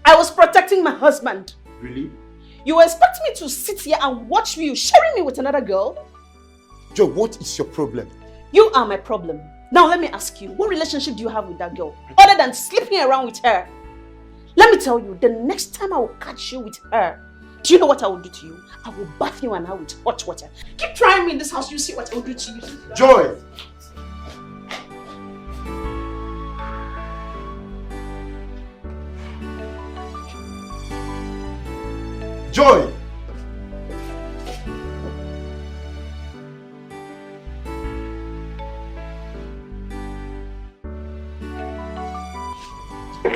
I was protecting my husband. Really? You were expecting me to sit here and watch you sharing me with another girl? Joy, what is your problem? You are my problem. Now let me ask you, what relationship do you have with that girl? Other than sleeping around with her? Let me tell you, the next time I will catch you with her, do you know what I will do to you? I will bath you and I with hot water. Keep trying me in this house, you see what I will do to you. Joy! Joy!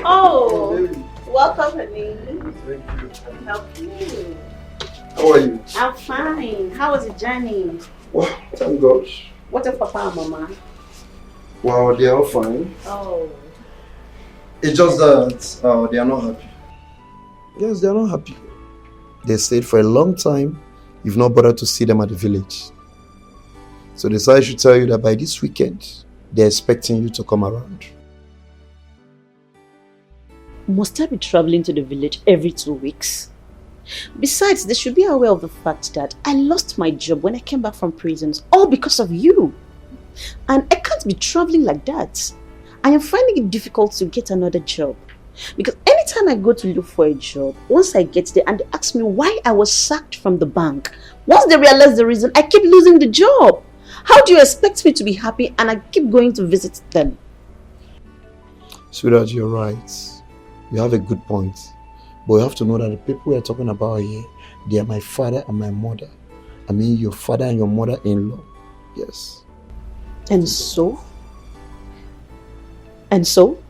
Oh, welcome, honey. Thank you. Help you. How are you? I'm fine. How was the journey? Wow, thank God. What of Papa and Mama? Wow, they are all fine. Oh. It's just that they are not happy. Yes, they are not happy. They stayed for a long time. You've not bothered to see them at the village. So they decided I should tell you that by this weekend, they're expecting you to come around. Must I be traveling to the village every 2 weeks? Besides, they should be aware of the fact that I lost my job when I came back from prisons, all because of you. And I can't be traveling like that. I am finding it difficult to get another job. Because anytime I go to look for a job, once I get there and they ask me why I was sacked from the bank, once they realize the reason, I keep losing the job. How do you expect me to be happy and I keep going to visit them? Sweetheart, you're right. You have a good point. But you have to know that the people we are talking about here, they are my father and my mother. I mean your father and your mother-in-law. Yes. And so? And so?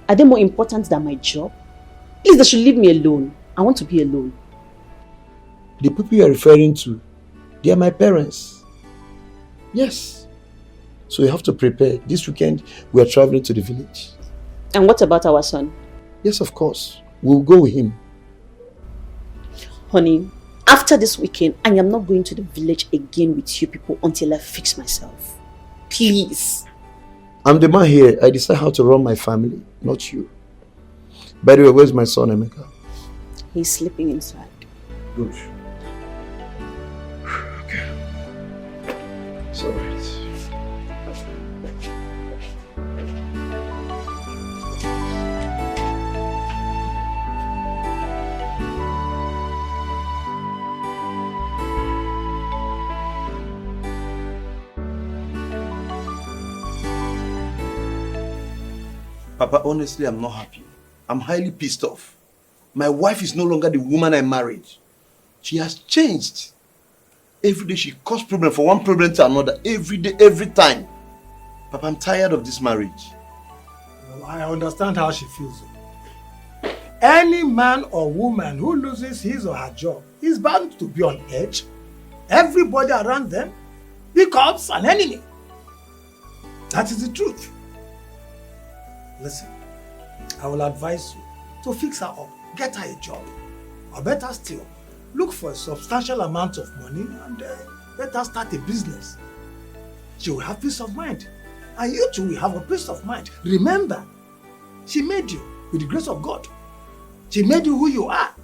Are they more important than my job? Please, they should leave me alone. I want to be alone. The people you are referring to, they are my parents. Yes. So you have to prepare. This weekend, we are traveling to the village. And what about our son? Yes, of course. We'll go with him. Honey, after this weekend, I am not going to the village again with you people until I fix myself. Please. I'm the man here. I decide how to run my family, not you. By the way, where's my son, Emeka? He's sleeping inside. Good. Okay. It's all right. Papa, honestly, I'm not happy. I'm highly pissed off. My wife is no longer the woman I married. She has changed. Every day she causes problem from one problem to another. Every day, every time. Papa, I'm tired of this marriage. Well, I understand how she feels. Any man or woman who loses his or her job is bound to be on edge. Everybody around them becomes an enemy. That is the truth. Listen, I will advise you to fix her up, get her a job. Or better still, look for a substantial amount of money and let her start a business. She will have peace of mind. And you too will have a peace of mind. Remember, she made you with the grace of God. She made you who you are.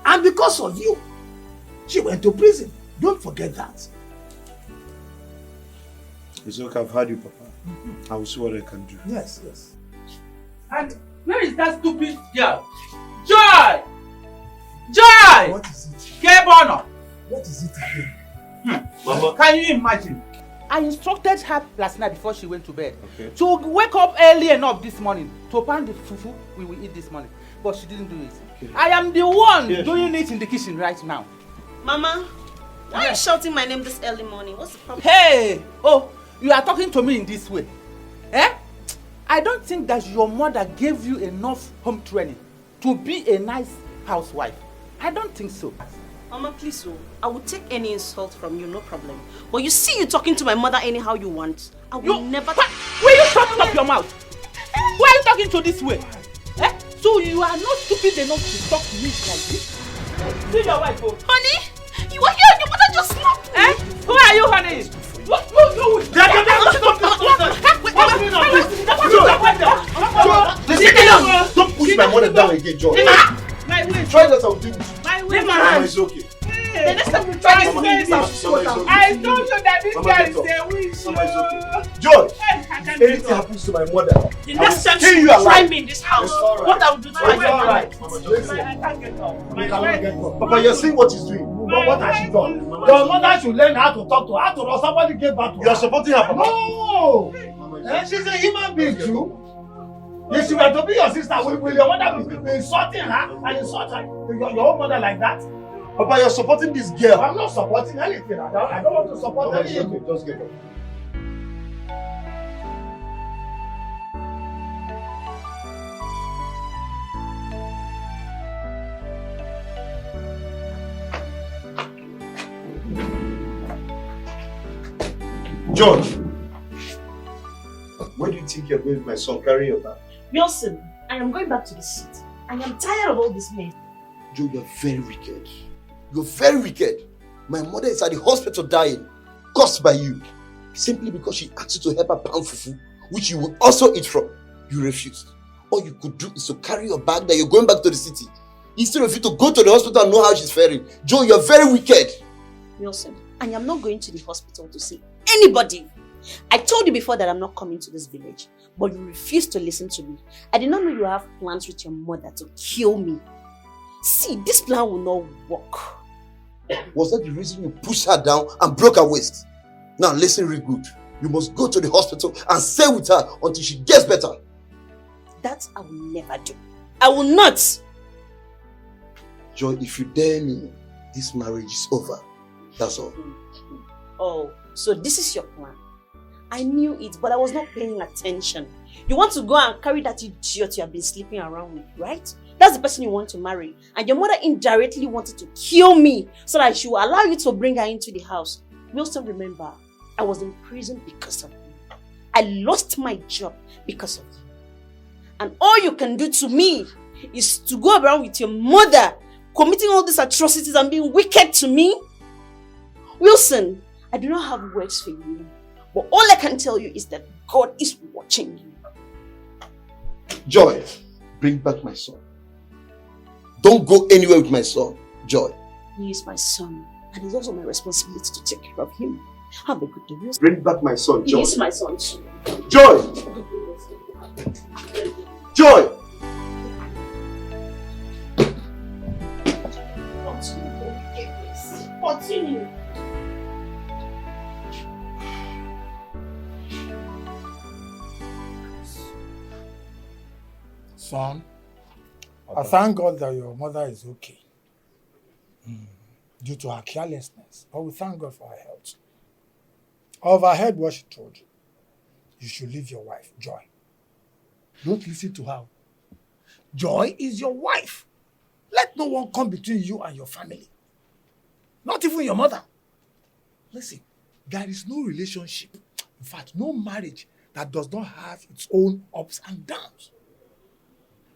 And because of you, she went to prison. Don't forget that. It's okay, I've heard you, Papa. I will see what I can do. Yes, yes. And where is that stupid girl? Joy! Joy! What is it? Get Bono! What is it again? Mama. Can you imagine? I instructed her last night before she went to bed to wake up early enough this morning to pan the fufu we will eat this morning. But she didn't do it. Okay. I am the one doing it in the kitchen right now. Mama, why are you shouting my name this early morning? What's the problem? Hey! Oh, you are talking to me in this way. Eh? I don't think that your mother gave you enough home training to be a nice housewife. I don't think so. Mama, please, I will take any insult from you, no problem. But you see you talking to my mother anyhow you want. I will never... Will you shut up your mouth? Why are you talking to this way? Eh? So you are not stupid enough to talk to me like this? See your wife, oh. Honey, you are here and your mother just slapped me. Eh? Who are you, honey? What you do? Don't push my mother down again, John. Try that I'll do it. Leave my hand. It's okay. The next time you try this thing, I told you that this guy is a witch. Mama, it's okay. Joy, if anything happens to my mother, the next time you you try alive. me in this house, Right. what I will do to my It's all right. Mama, listen. I can't get up. Papa, you're seeing what he's doing. But what has she done? Your mother should learn how to talk to her. After all, somebody gave back to her. You are supporting her, Papa. No! She's a human being too. If she were to be your sister, will your mother be insulting her and insult her, your own mother like that? Papa, you're supporting this girl. I'm not supporting anything. I don't want to support Papa, anything. okay. Just get up. John, where do you think you're going with my son? Carry your bag. Wilson, I am going back to the city. I am tired of all this mess. Joe, you're very wicked. You're very wicked. My mother is at the hospital dying, caused by you. Simply because she asked you to help her pound fufu, which you will also eat from. You refused. All you could do is to carry your bag that you're going back to the city. Instead of you to go to the hospital and know how she's faring. Joe, you're very wicked. Wilson, I am not going to the hospital to see anybody. I told you before that I'm not coming to this village, but you refused to listen to me. I did not know you have plans with your mother to kill me. See, this plan will not work. Was that the reason you pushed her down and broke her waist? Now listen real good. You must go to the hospital and stay with her until she gets better. That I will never do. I will not. Joy, if you dare me, this marriage is over. That's all. Oh, so this is your plan. I knew it, but I was not paying attention. You want to go and carry that idiot you have been sleeping around with, right? That's the person you want to marry. And your mother indirectly wanted to kill me so that she will allow you to bring her into the house. Wilson, remember, I was in prison because of you. I lost my job because of you. And all you can do to me is to go around with your mother committing all these atrocities and being wicked to me. Wilson, I do not have words for you. But all I can tell you is that God is watching you. Joy, bring back my son. Don't go anywhere with my son, Joy. He is my son, and it's also my responsibility to take care of him. Have a good day, Wilson. Bring back my son, Joy. He is my son too. Joy! Joy! Continue. Son, I thank God that your mother is okay. Due to her carelessness. But we thank God for her health. I overheard what she told you. You should leave your wife, Joy. Don't listen to her. Joy is your wife. Let no one come between you and your family. Not even your mother. Listen, there is no relationship, in fact, no marriage that does not have its own ups and downs.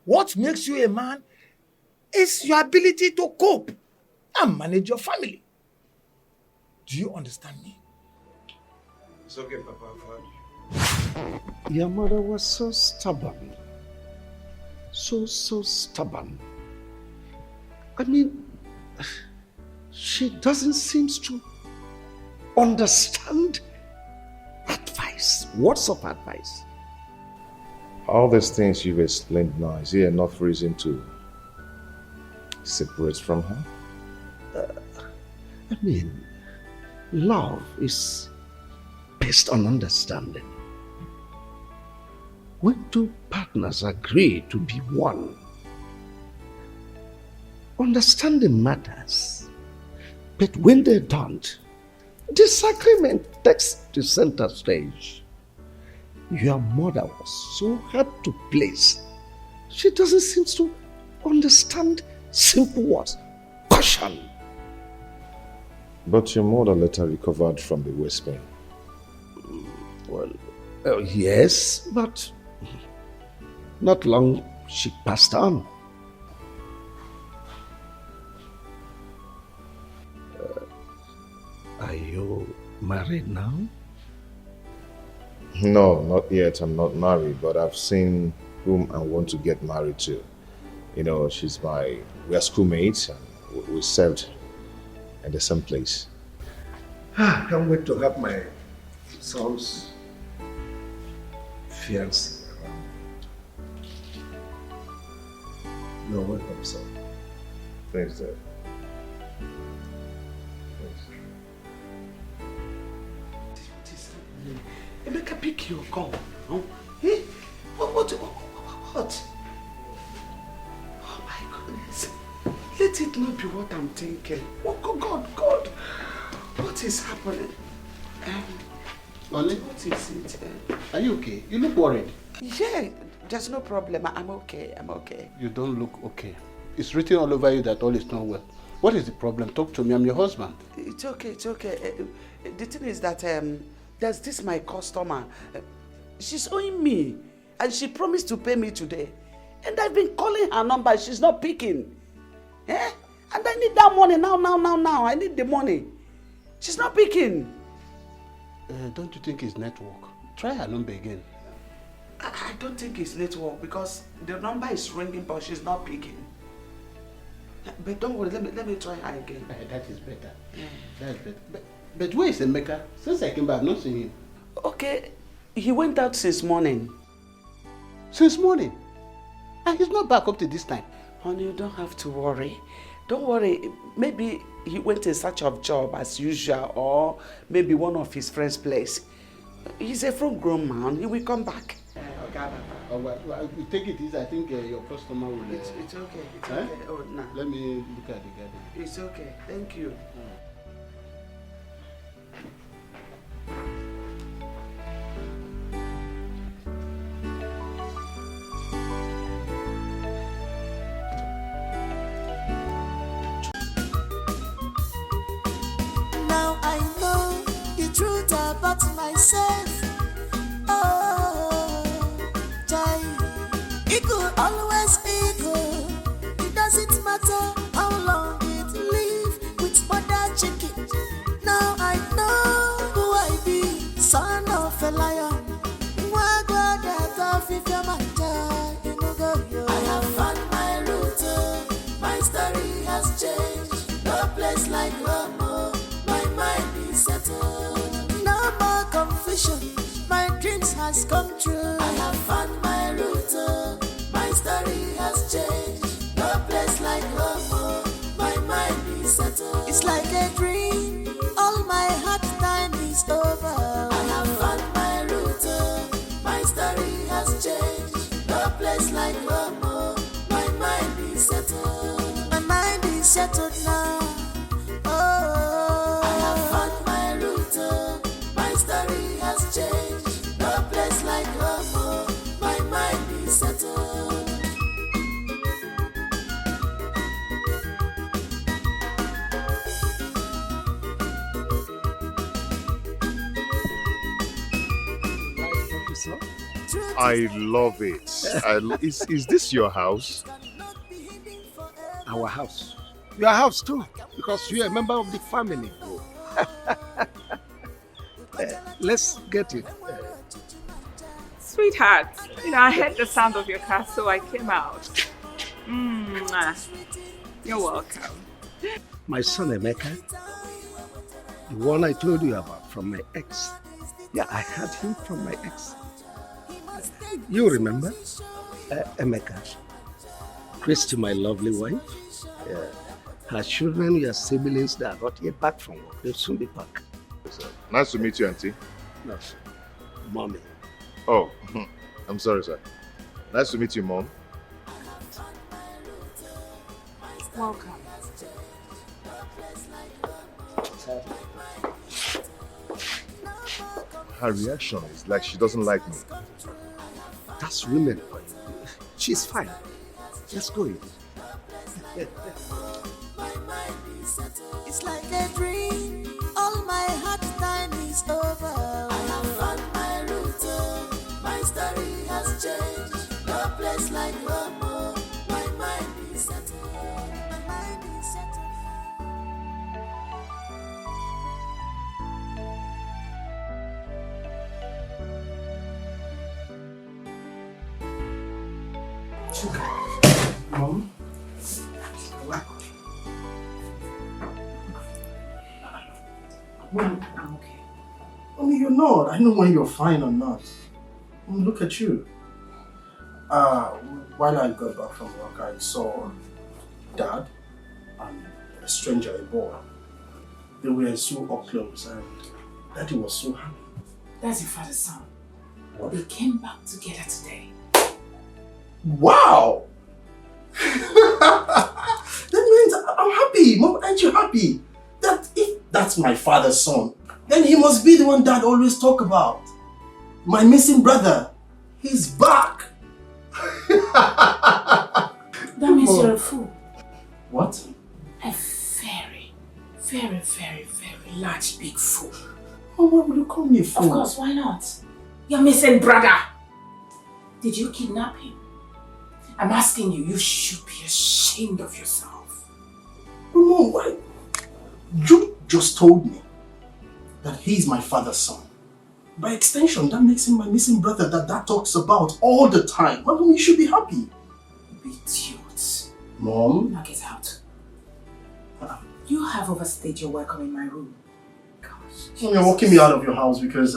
What makes you a man is your ability to cope and manage your family. Do you understand me? It's okay, Papa, I've heard you. Your mother was so stubborn. So stubborn. I mean, she doesn't seem to understand advice. advice. Words of advice. All these things you've explained now, is there enough reason to separate from her? I mean, love is based on understanding. When two partners agree to be one, understanding matters. But when they don't, disagreement takes the center stage. Your mother was so hard to please. She doesn't seem to understand simple words. Caution. But your mother later recovered from the waist pain. Well, yes, but not long she passed on. Are you married now? No, not yet. I'm not married, but I've seen whom I want to get married to. You know, we're schoolmates and we served in the same place. I can't wait to have my son's fiancé. You're welcome, son. Thanks, Dad. Emeka, pick your gun. No? Eh? What? Oh my goodness. Let it not be what I'm thinking. Oh God. What is happening? Oli? What is it? Are you okay? You look worried. Yeah, there's no problem. I'm okay. You don't look okay. It's written all over you that all is not well. What is the problem? Talk to me. I'm your husband. It's okay. The thing is that there's this my customer. She's owing me, and she promised to pay me today. And I've been calling her number. She's not picking. Eh? And I need that money now. I need the money. She's not picking. Don't you think it's network? Try her number again. I don't think it's network because the number is ringing, but she's not picking. But don't worry, let me try her again. That is better. Yeah. That's better. But where is Emeka? Since I came back, I've not seen him. Okay, he went out since morning. Since morning? And he's not back up to this time. Honey, you don't have to worry. Don't worry. Maybe he went in search of job as usual, or maybe one of his friends' place. He's a full-grown man. He will come back. Okay. Well, we take it easy. I think your customer will... It's okay. It's eh? okay. Oh, no. Let me look at the garden. It's okay. Thank you. Now I know the truth about myself. Oh, Jai, it could always be good. It doesn't matter how long it live with mother chicken. Now I know who I be, son of a lion. I have found my route. My story has changed. No place like home. My mind is settled. No more confusion. My dreams has come true. I have found my route. My story has changed. No place like home. My mind is settled. It's like a dream. All my hard time is over. I have found my route. My story has changed. No place like home. My mind is settled. My mind is settled now. Oh, I have found my route. My story has changed. No place like home. My mind is settled. I love it. Is this your house? Our house. Your house too, because you're a member of the family. Let's get it. Sweetheart, I heard the sound of your car, so I came out. You're welcome. My son Emeka, the one I told you about from my ex, Yeah, I had him from my ex. You remember? Emeka. Christy, my lovely wife. Her children, your siblings, they are not yet back from work. They'll soon be back. Nice to meet you, Auntie. No, Mommy. Oh, I'm sorry, sir. Nice to meet you, Mom. Welcome. Her reaction is like she doesn't like me. That's women. She's fine. Let's go in. It's like a dream. All my hard time is over. I have found my route. My story has changed. No place like home. My mind is settled. My mind is settled. Mom? Well, I'm okay. I mean, you're not. I know when you're fine or not. Look at you. While I got back from work, I saw Dad and a stranger, a boy. They were so up close and Daddy was so happy. That's your father's son. They came back together today. Wow! That means I'm happy. Mom, aren't you happy? That if that's my father's son, then he must be the one Dad always talk about. My missing brother. He's back. That means you're a fool. What? A very, very, very, very large, big fool. Oh, why would you call me a fool? Of course, why not? Your missing brother. Did you kidnap him? I'm asking you, you should be ashamed of yourself. Mom, why? You just told me that he's my father's son. By extension, that makes him my missing brother that Dad talks about all the time. Well, you should be happy. Idiot. Mom? Now get out. You have overstayed your welcome in my room. Gosh. Mom, you're walking me out of your house because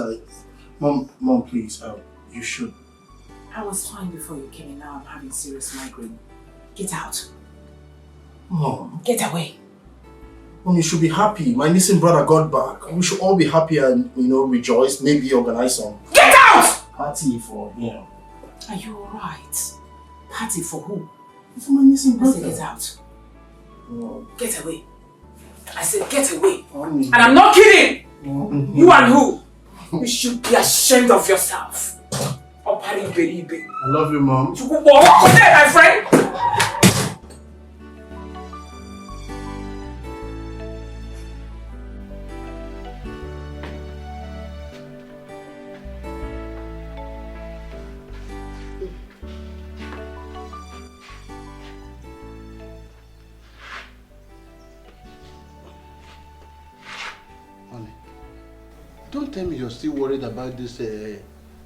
Mom, please, you should. I was fine before you came in. Now I'm having serious migraine. Get out. Mom. Get away. Mom, you should be happy. My missing brother got back. We should all be happy and, rejoice. Maybe organize some Get out! party for him. Are you alright? Party for who? For my missing I brother. said get out. Mom. Get away. I said get away. Mommy. And I'm not kidding. Mom. You and who? You should be ashamed of yourself. I love you, Mom. You go walk on there, my friend. Honey, don't tell me you're still worried about this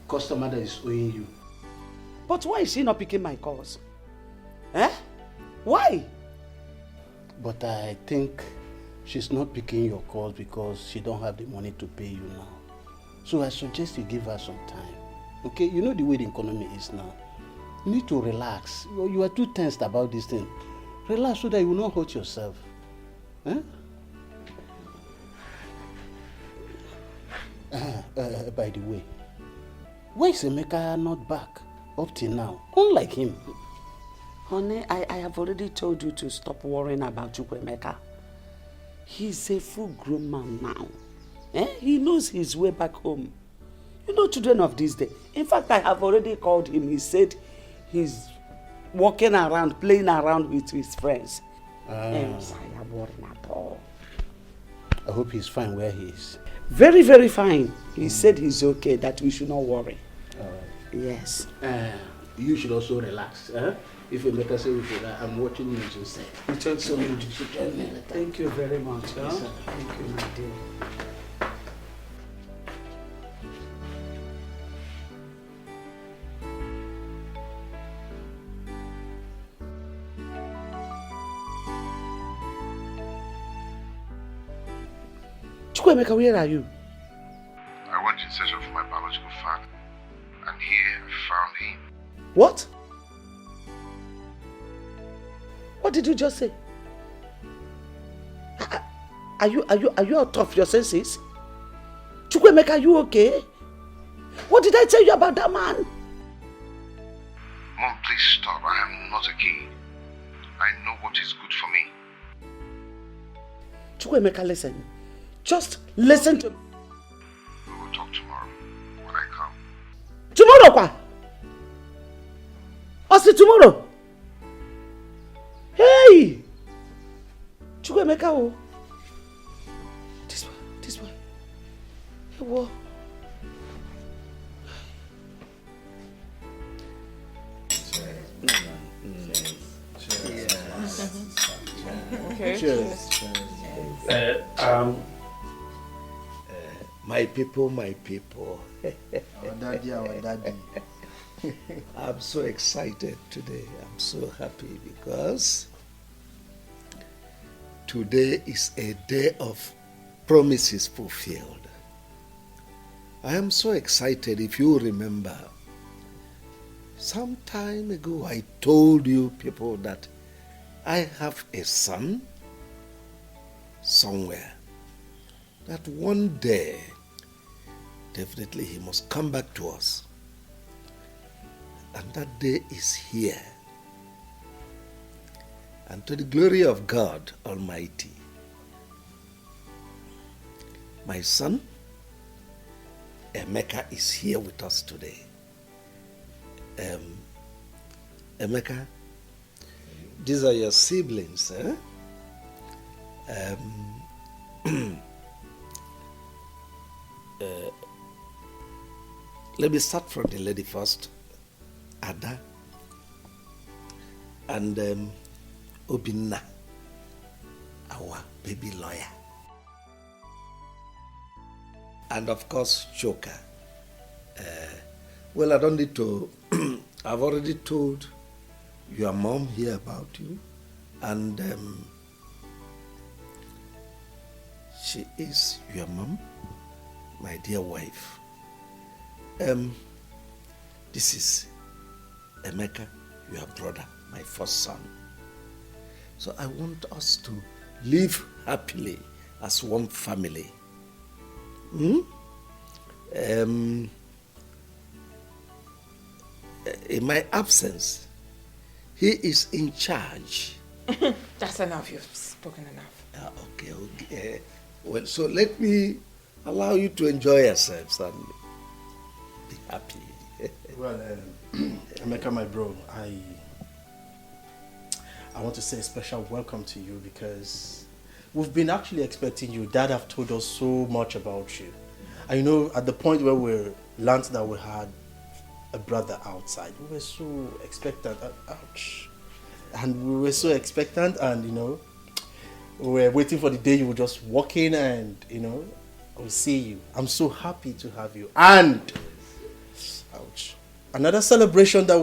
customer that is owing you. But why is she not picking my calls? Eh? Why? But I think she's not picking your calls because she don't have the money to pay you now. So I suggest you give her some time. Okay? You know the way the economy is now. You need to relax. You are too tensed about this thing. Relax so that you will not hurt yourself. Eh? By the way, why is Emeka not back up till now? Unlike him. Honey, I have already told you to stop worrying about Emeka. He's a full-grown man now. He knows his way back home. You know children of this day. In fact, I have already called him. He said he's walking around, playing around with his friends. I am worrying at all. I hope he's fine where he is. Very, very fine. He said he's okay, that we should not worry. Yes. You should also relax. If Emeka say we should, I'm watching you inside. You told so much. Thank you very much. Yes, sir. Thank you, my dear. Chukwemeka, where are you? I went in search of What? What did you just say? Are you out of your senses? Chukwemeka, are you okay? What did I tell you about that man? Mom, please stop. I am not okay. I know what is good for me. Chukwemeka, listen. Just listen to me. We will talk tomorrow when I come. Tomorrow, kwa? What's it tomorrow? Hey! Chukwemeka, oh. This one. Hey, whoa. Okay. Cheers. My people, my people. Our daddy. I'm so excited today. I'm so happy because today is a day of promises fulfilled. I am so excited. If you remember, some time ago I told you people that I have a son somewhere, that one day definitely he must come back to us. And that day is here. And to the glory of God Almighty, my son Emeka is here with us today. Emeka, these are your siblings, eh? Let me start from the lady first. Ada and Obinna, our baby lawyer. And of course, Choka. Well, I don't need to, I've already told your mom here about you, and she is your mom, my dear wife. This is Emeka, your brother, my first son. So I want us to live happily as one family. In my absence, he is in charge. That's enough. You've spoken enough. Okay. Well, so let me allow you to enjoy yourselves and be happy. Well, Emeka, my bro, I want to say a special welcome to you because we've been actually expecting you. Dad have told us so much about you. And you know, at the point where we learned that we had a brother outside, we were so expectant. Ouch. And we were so expectant, and you know, we were waiting for the day you would just walk in and, you know, we'll see you. I'm so happy to have you. And ouch. Another celebration that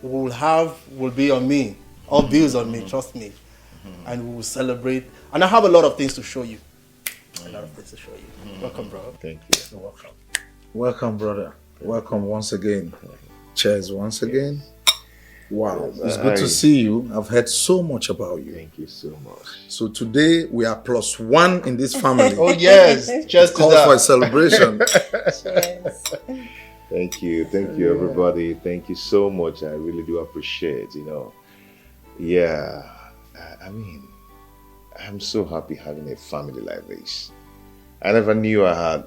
we'll have will be on me. All bills on me, trust me. And we will celebrate. And I have a lot of things to show you. A lot of things to show you. Welcome, brother. Thank you. You're welcome. Welcome, brother. Welcome once again. Cheers once again. Wow, it's good to see you. I've heard so much about you. Thank you so much. So today we are +1 in this family. Oh yes, just call for a celebration. Thank you everybody. Thank you so much. I really do appreciate, you know. Yeah, I mean, I'm so happy having a family like this. I never knew I had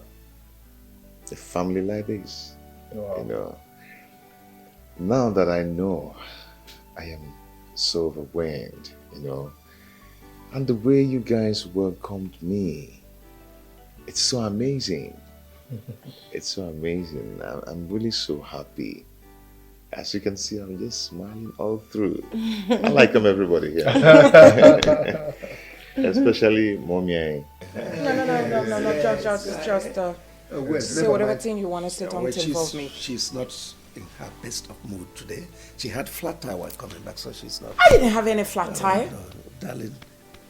a family like this. Wow. You know, now that I know, I am so overwhelmed, you know. And the way you guys welcomed me, it's so amazing. It's so amazing. I'm really so happy. As you can see, I'm just smiling all through. I like everybody here. Especially Mommy. No, just say whatever thing you want to say, don't involve me. She's not in her best of mood today. She had flat tire while coming back, so she's not. I didn't have any flat tire. No, darling,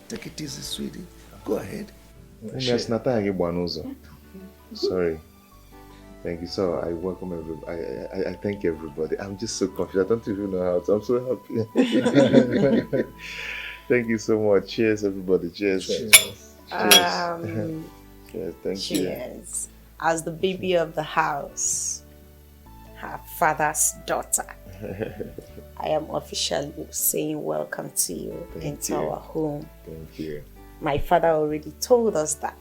take it easy, sweetie. Go ahead. Sorry. Thank you. So I welcome everybody. I thank everybody. I'm just so confused. I don't even know how to. I'm so happy. Thank you so much. Cheers, everybody. Cheers. Cheers. Cheers. Thank you. Cheers. As the baby of the house, her father's daughter, I am officially saying welcome to you into our home. Thank you. My father already told us that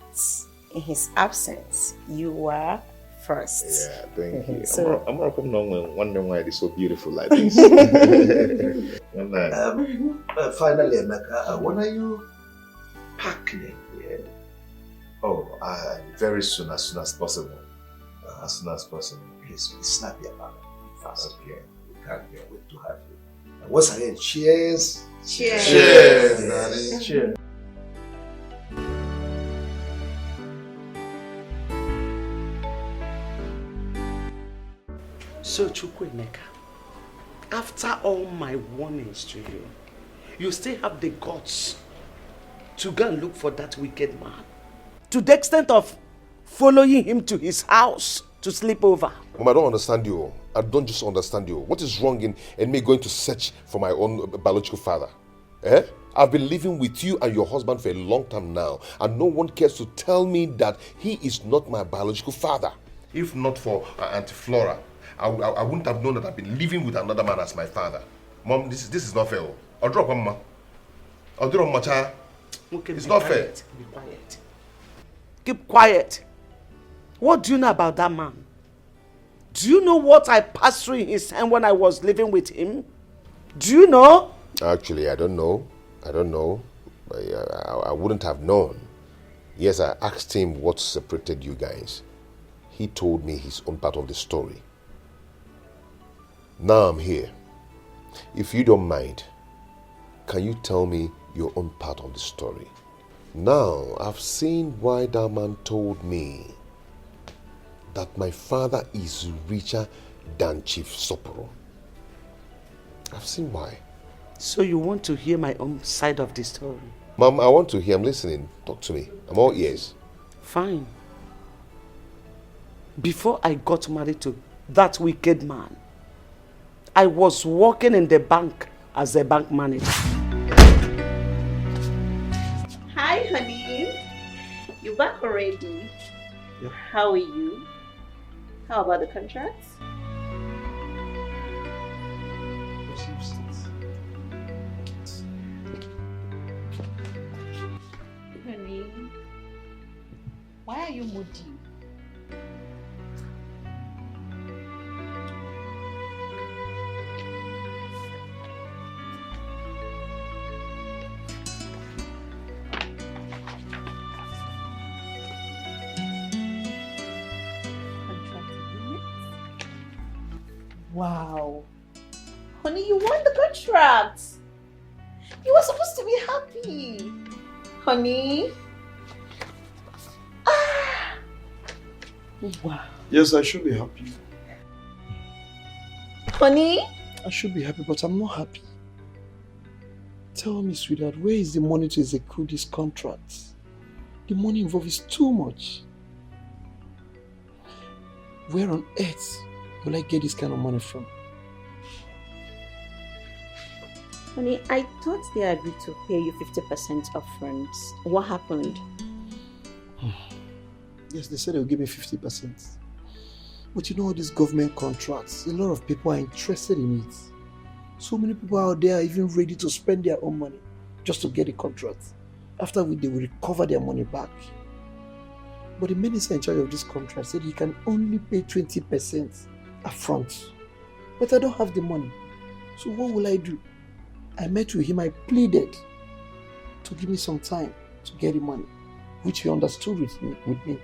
in his absence, you were first. Yeah, thank you. So, I'm not wondering why it is so beautiful like this. Finally, Emeka, when are you packing? Yeah. Oh, very soon as possible. As soon as possible. Please be snappy about it. Fast. Okay. We can't wait to have you. And once again, cheers. Cheers. Cheers, darling. Cheers. So Chukwuemeka, after all my warnings to you, you still have the guts to go and look for that wicked man, to the extent of following him to his house to sleep over. Mom, I don't understand you. I don't just understand you. What is wrong in me going to search for my own biological father? Eh? I've been living with you and your husband for a long time now, and no one cares to tell me that he is not my biological father. If not for Auntie Flora, I wouldn't have known that I've been living with another man as my father. Mom, this is not fair. I'll drop one, Mama. I'll do it on my child. Okay, it's not fair. Be quiet. Keep quiet. What do you know about that man? Do you know what I passed through in his hand when I was living with him? Do you know? Actually, I don't know. I wouldn't have known. Yes, I asked him what separated you guys. He told me his own part of the story. Now I'm here. If you don't mind, can you tell me your own part of the story? Now, I've seen why that man told me that my father is richer than Chief Soporo. I've seen why. So you want to hear my own side of the story? Mom, I want to hear. I'm listening. Talk to me. I'm all ears. Fine. Before I got married to that wicked man, I was working in the bank as a bank manager. Hi, honey. You back already? Yeah. How are you? How about the contracts? Honey, why are you moody? Wow. Honey, you won the contract. You were supposed to be happy. Honey. Ah. Wow. Yes, I should be happy. Honey? I should be happy, but I'm not happy. Tell me, sweetheart, where is the money to execute this contract? The money involved is too much. Where on earth will I get this kind of money from? Honey, I thought they agreed to pay you 50% upfront. What happened? Yes, they said they'll give me 50%. But you know all these government contracts, a lot of people are interested in it. So many people out there are even ready to spend their own money just to get a contract. After which they will recover their money back. But the minister in charge of this contract said he can only pay 20% upfront. But I don't have the money. So what will I do? I met with him, I pleaded to give me some time to get the money, which he understood with me.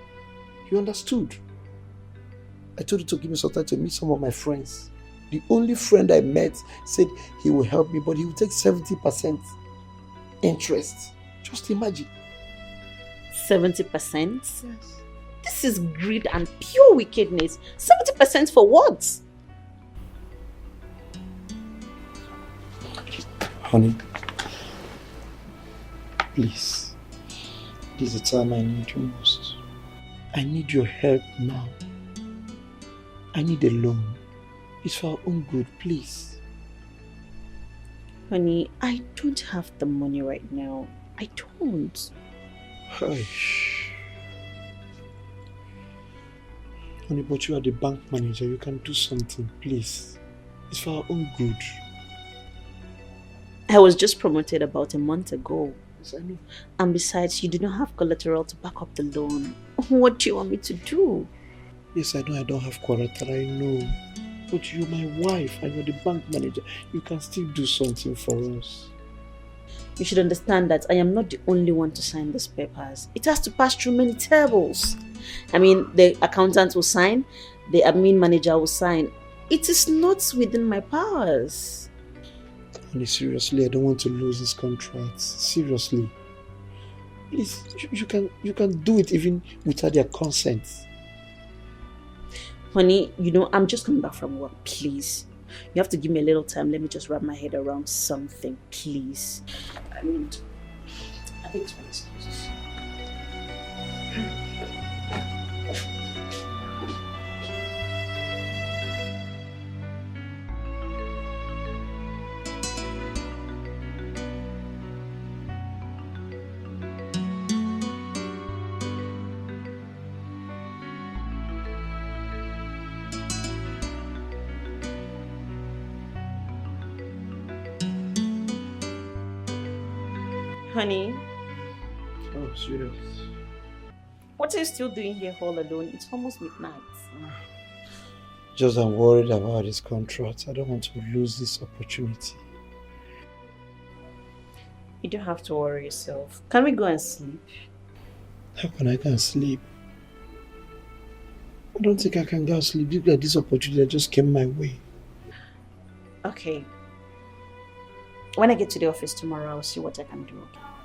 He understood. I told him to give me some time to meet some of my friends. The only friend I met said he will help me, but he will take 70% interest. Just imagine. 70%? Yes. This is greed and pure wickedness. 70% for what? Honey, please, this is the time I need you most. I need your help now. I need a loan. It's for our own good, please. Honey, I don't have the money right now. I don't. Hush. Honey, but you are the bank manager. You can do something, please. It's for our own good. I was just promoted about a month ago. Yes, I know. And besides, you do not have collateral to back up the loan. What do you want me to do? Yes, I know I don't have collateral, I know. But you're my wife and you're the bank manager. You can still do something for us. You should understand that I am not the only one to sign these papers. It has to pass through many tables. I mean, the accountant will sign, the admin manager will sign. It is not within my powers. Honey, seriously, I don't want to lose this contract. Seriously. Please, you can do it even without their consent. Honey, you know, I'm just coming back from work, please. You have to give me a little time. Let me just wrap my head around something, please. I mean, I think it's my excuses. Honey. Oh, sweetheart. What are you still doing here all alone? It's almost midnight. Just I'm worried about this contract. I don't want to lose this opportunity. You don't have to worry yourself. Can we go and sleep? How can I go and sleep? I don't think I can go and sleep. Look at this opportunity that just came my way. Okay. When I get to the office tomorrow, I'll see what I can do.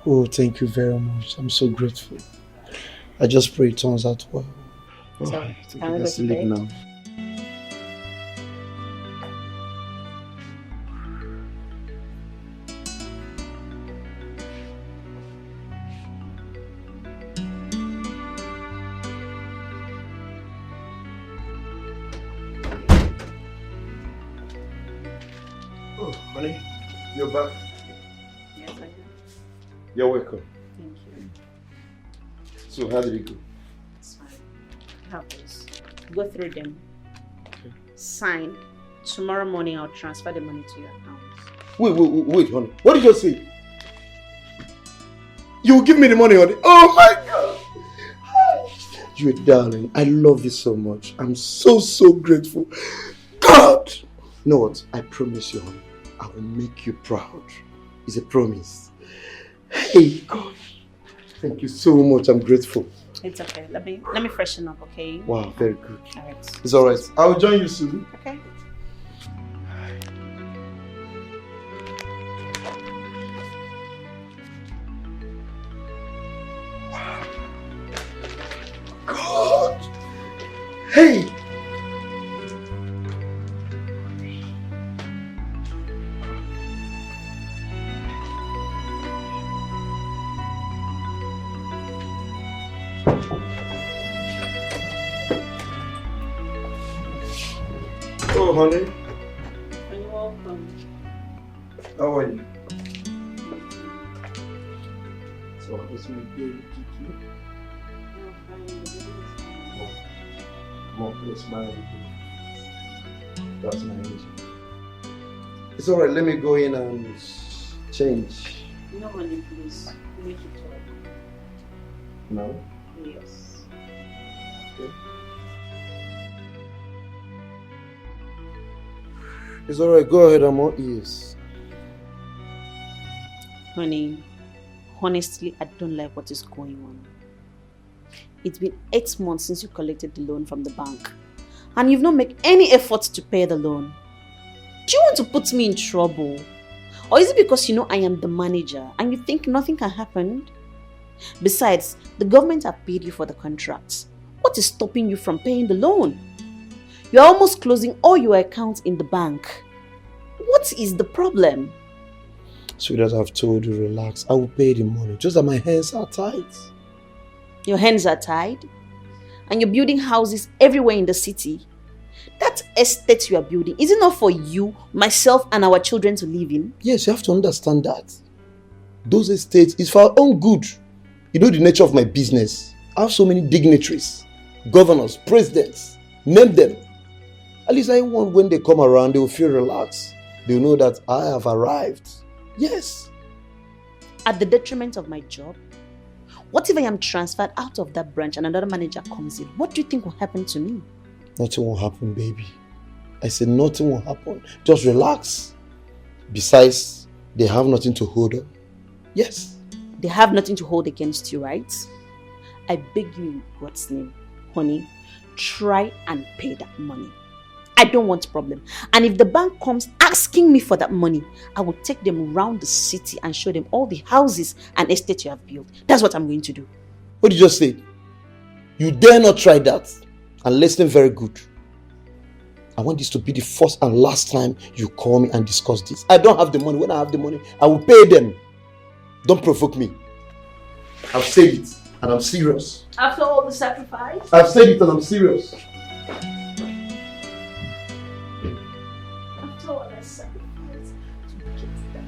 Oh, thank you very much. I'm so grateful. I just pray it turns out well. So, I think can we I go to sleep bed? now. Oh, honey, you're back. Yes, I am. You're welcome. Thank you. So how did it go? It's fine. Have this. Go through them. Okay. Sign. Tomorrow morning, I'll transfer the money to your account. Wait, honey. What did you just say? You will give me the money, honey. Oh my God! You're a darling. I love you so much. I'm so grateful. God! You know what? I promise you, honey. I will make you proud. It's a promise. Hey, God. Thank you so much. I'm grateful. It's okay. Let me freshen up, okay? Wow, very good. Alright. It's alright. I'll join you soon. Okay. God! Hey! Oh, honey. You're welcome. How are you? So, what's my baby? More place, my that's my angel. It's alright, let me go in and change. No, honey, please. Make it talk. No? Yes. Okay. It's alright, go ahead, I'm all ears. Honey, honestly, I don't like what is going on. It's been 8 months since you collected the loan from the bank, and you've not made any effort to pay the loan. Do you want to put me in trouble? Or is it because you know I am the manager and you think nothing can happen? Besides, the government have paid you for the contracts. What is stopping you from paying the loan? You're almost closing all your accounts in the bank. What is the problem? Sweetheart, I've told you, relax. I will pay the money. Just that my hands are tight. Your hands are tied? And you're building houses everywhere in the city? That estate you are building, is it not for you, myself, and our children to live in? Yes, you have to understand that. Those estates is for our own good. You know the nature of my business. I have so many dignitaries, governors, presidents. Name them. At least I want when they come around, they will feel relaxed. They will know that I have arrived. Yes. At the detriment of my job? What if I am transferred out of that branch and another manager comes in? What do you think will happen to me? Nothing will happen, baby. I said nothing will happen. Just relax. Besides, they have nothing to hold on. Yes. They have nothing to hold against you, right? I beg you in God's name, honey, try and pay that money. I don't want problem. And if the bank comes asking me for that money, I will take them around the city and show them all the houses and estates you have built. That's what I'm going to do. What did you just say? You dare not try that. And listen very good. I want this to be the first and last time you call me and discuss this. I don't have the money. When I have the money, I will pay them. Don't provoke me. I've said it and I'm serious. After all the sacrifice? I've said it and I'm serious. After all that sacrifice to get that.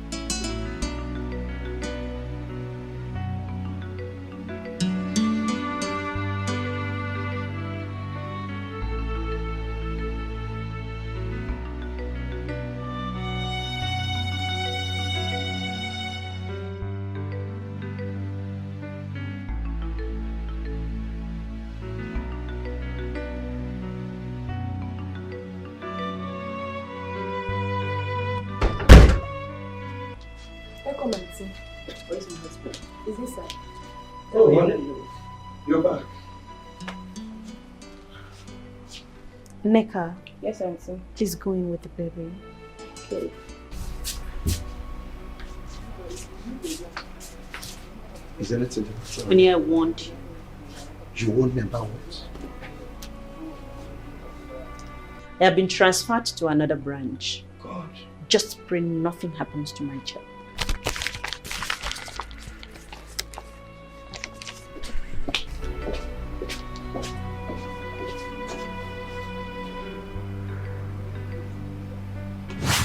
Come and see. Where's my husband? Is this side? Oh, yeah. You're back. Neka. Yes, auntie. Please go in with the baby. Okay. Is there anything? Only I want you. You want me about what? I have been transferred to another branch. God. Just pray nothing happens to my child.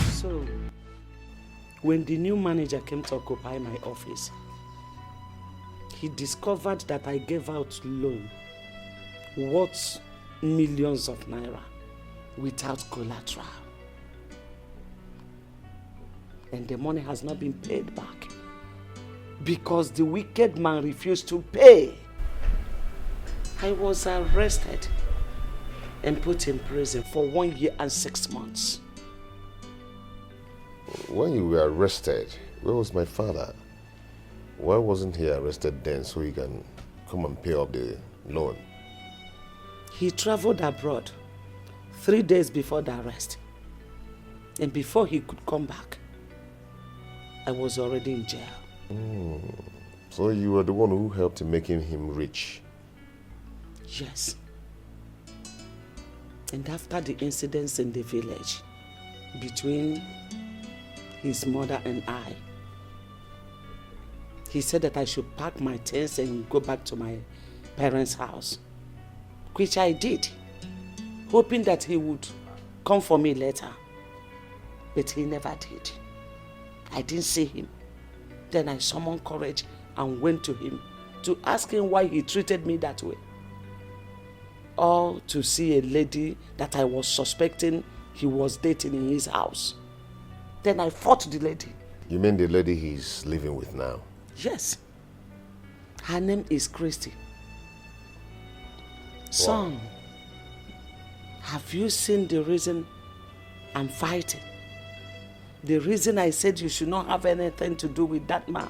So, when the new manager came to occupy my office, he discovered that I gave out loan worth millions of naira without collateral. And the money has not been paid back because the wicked man refused to pay. I was arrested and put in prison for 1 year and 6 months. When you were arrested, where was my father? Why wasn't he arrested then so he can come and pay off the loan? He traveled abroad 3 days before the arrest. And before he could come back, I was already in jail. So you were the one who helped in making him rich? Yes. And after the incidents in the village between his mother and I, he said that I should pack my things and go back to my parents' house, which I did, hoping that he would come for me later. But he never did. I didn't see him. Then I summoned courage and went to him to ask him why he treated me that way. All to see a lady that I was suspecting he was dating in his house. Then I fought the lady. You mean the lady he's living with now? Yes. Her name is Christy. Son, have you seen the reason I'm fighting? The reason I said you should not have anything to do with that man.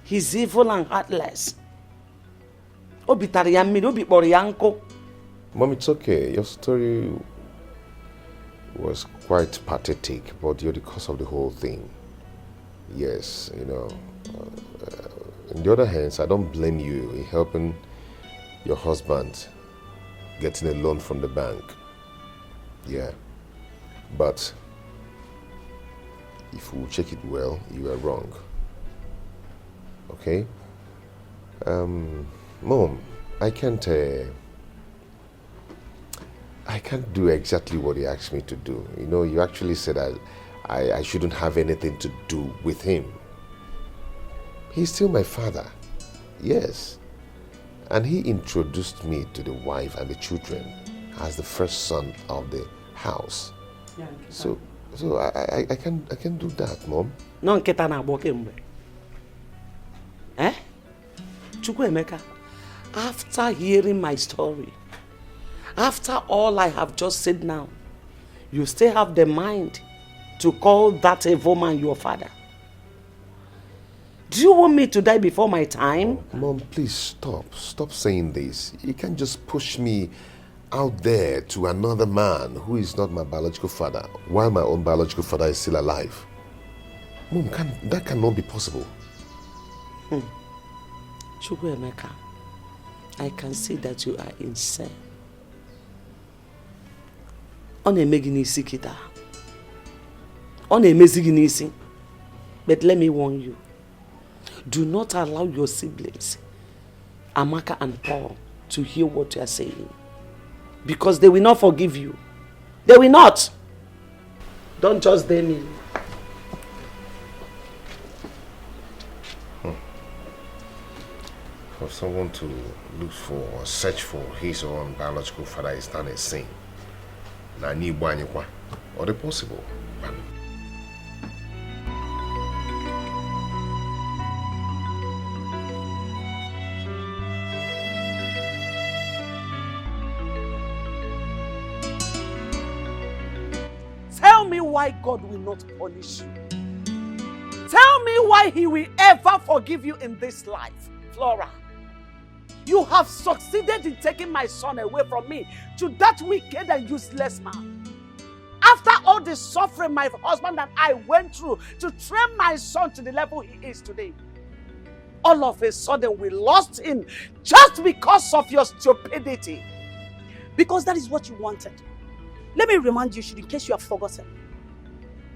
He's evil and heartless. Mom, it's okay. Your story was quite pathetic, but you're the cause of the whole thing. Yes, you know. On the other hand, I don't blame you in helping your husband getting a loan from the bank. Yeah. But if we check it well, you are wrong. Okay? Mom, I I can't do exactly what he asked me to do. You know, you actually said I shouldn't have anything to do with him. He's still my father, yes. And he introduced me to the wife and the children as the first son of the house. Yeah, So I can do that, Mom. No nketa na agbo kemgbe. Eh? Chukwuemeka, after hearing my story, after all I have just said now, you still have the mind to call that evil man your father? Do you want me to die before my time? Mom, please stop. Stop saying this. You can't just push me out there to another man who is not my biological father while my own biological father is still alive. Mom, that cannot be possible. Chukwuemeka, I can see that you are insane. On a meginisi kita. On a meziginisi. But let me warn you. Do not allow your siblings, Amaka and Paul, to hear what you are saying. Because they will not forgive you. They will not. Don't just dare me. For someone to look for or search for his or own biological father is not a sin. Or the possible. Tell me why God will not punish you. Tell me why he will ever forgive you in this life, Flora. You have succeeded in taking my son away from me to that wicked and useless man. After all the suffering my husband and I went through to train my son to the level he is today, all of a sudden we lost him just because of your stupidity. Because that is what you wanted. Let me remind you, in case you have forgotten.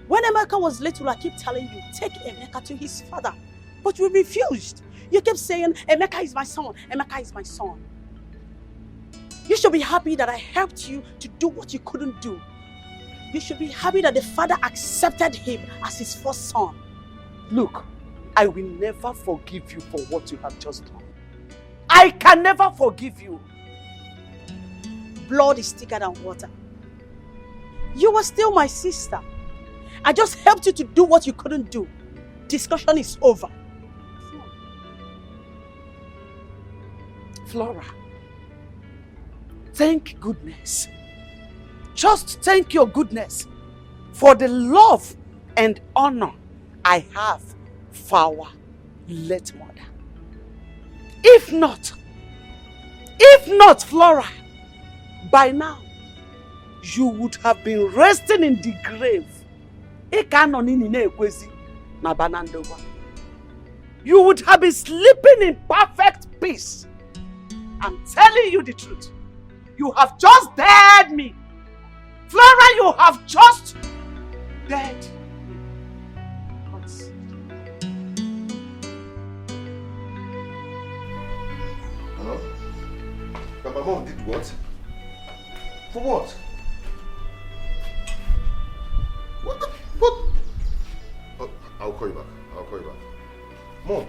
When Emeka was little, I keep telling you, take Emeka to his father. But you refused. You kept saying, Emeka is my son, Emeka is my son. You should be happy that I helped you to do what you couldn't do. You should be happy that the father accepted him as his first son. Look, I will never forgive you for what you have just done. I can never forgive you. Blood is thicker than water. You were still my sister. I just helped you to do what you couldn't do. Discussion is over. Flora, thank goodness. Just thank your goodness for the love and honor I have for our late mother. If not, Flora, by now, you would have been resting in the grave. You would have been sleeping in perfect peace. I'm telling you the truth. You have just dared me. Flora, you have just dared me. Hello? But my mom did what? For what? What? Oh, I'll call you back. Mom,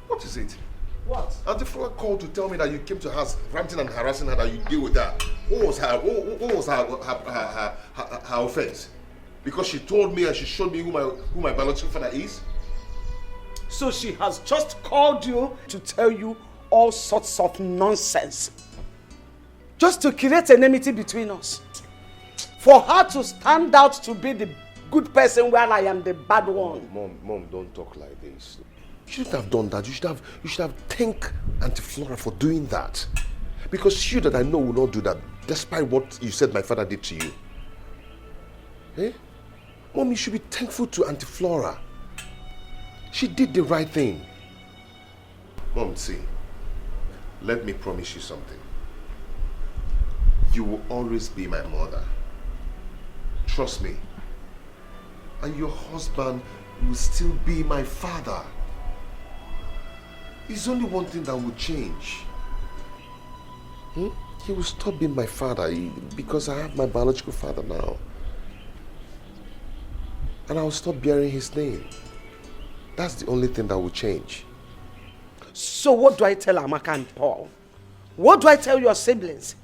what is it? What? Auntie Flora called to tell me that you came to her ranting and harassing her, that you deal with that. What was her offense? Because she told me and she showed me who my biological father is? So she has just called you to tell you all sorts of nonsense. Just to create enmity between us. For her to stand out to be the good person while I am the bad one. Mom, don't talk like this. You shouldn't have done that. You should have thanked Auntie Flora for doing that. Because she that I know will not do that, despite what you said my father did to you. Eh? Mom, you should be thankful to Auntie Flora. She did the right thing. Mom, see, let me promise you something. You will always be my mother. Trust me. And your husband will still be my father. It's only one thing that will change. He will stop being my father because I have my biological father now. And I will stop bearing his name. That's the only thing that will change. So what do I tell Amaka and Paul? What do I tell your siblings?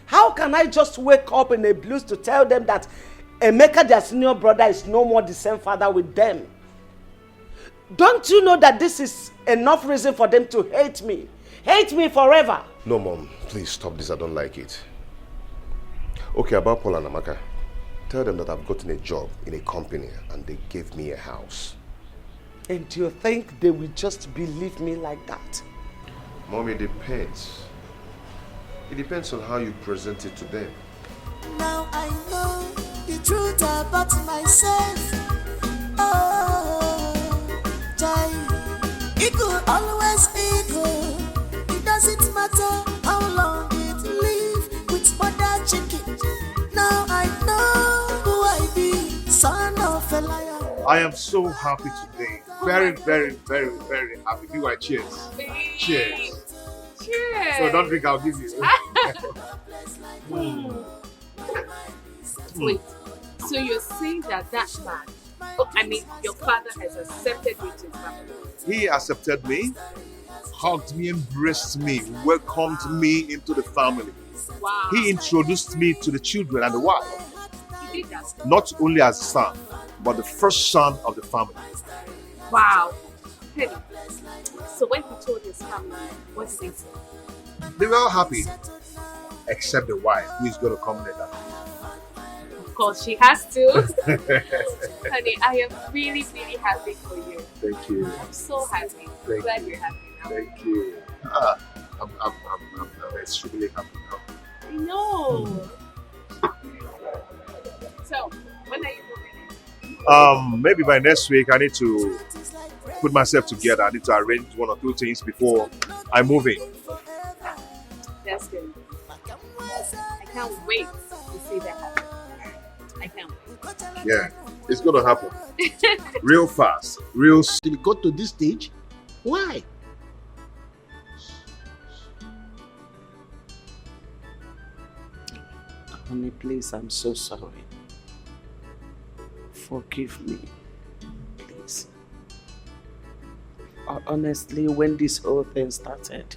How can I just wake up in a blues to tell them that Emeka, their senior brother, is no more the same father with them? Don't you know that this is enough reason for them to hate me? Hate me forever. No, Mom, please stop this. I don't like it. Okay, about Paul and Amaka. Tell them that I've gotten a job in a company and they gave me a house. And do you think they will just believe me like that? Mom, it depends. It depends on how you present it to them. Now I know the truth about myself. Oh, Jai, it could always equal. It doesn't matter how long it live with other chicken. Now I know who I be, son of a liar. I am so happy today. Very, very, very, very happy. Do I cheers? Cheers. Cheers. So don't drink, I'll give you. Wait, so you're saying that man, your father has accepted you to his family? He accepted me, hugged me, embraced me, welcomed me into the family. Wow. He introduced me to the children and the wife. He did that? Not only as a son, but the first son of the family. Wow. Hey, so when he told his family, what did they say? They were all happy, except the wife, who is going to come later. Of course, she has to. Honey, I am really, really happy for you. Thank you. I'm so happy. Thank Glad you. you're happy now. Thank you. I'm extremely happy now. I know. So, when are you moving in? Maybe by next week I need to put myself together. I need to arrange one or two things before I move in. That's good. I can't wait to see that happen. I can't wait. Yeah, it's gonna happen. Real fast. Real soon. Till it got to this stage? Why? Honey, please, I'm so sorry. Forgive me, please. Honestly, when this whole thing started,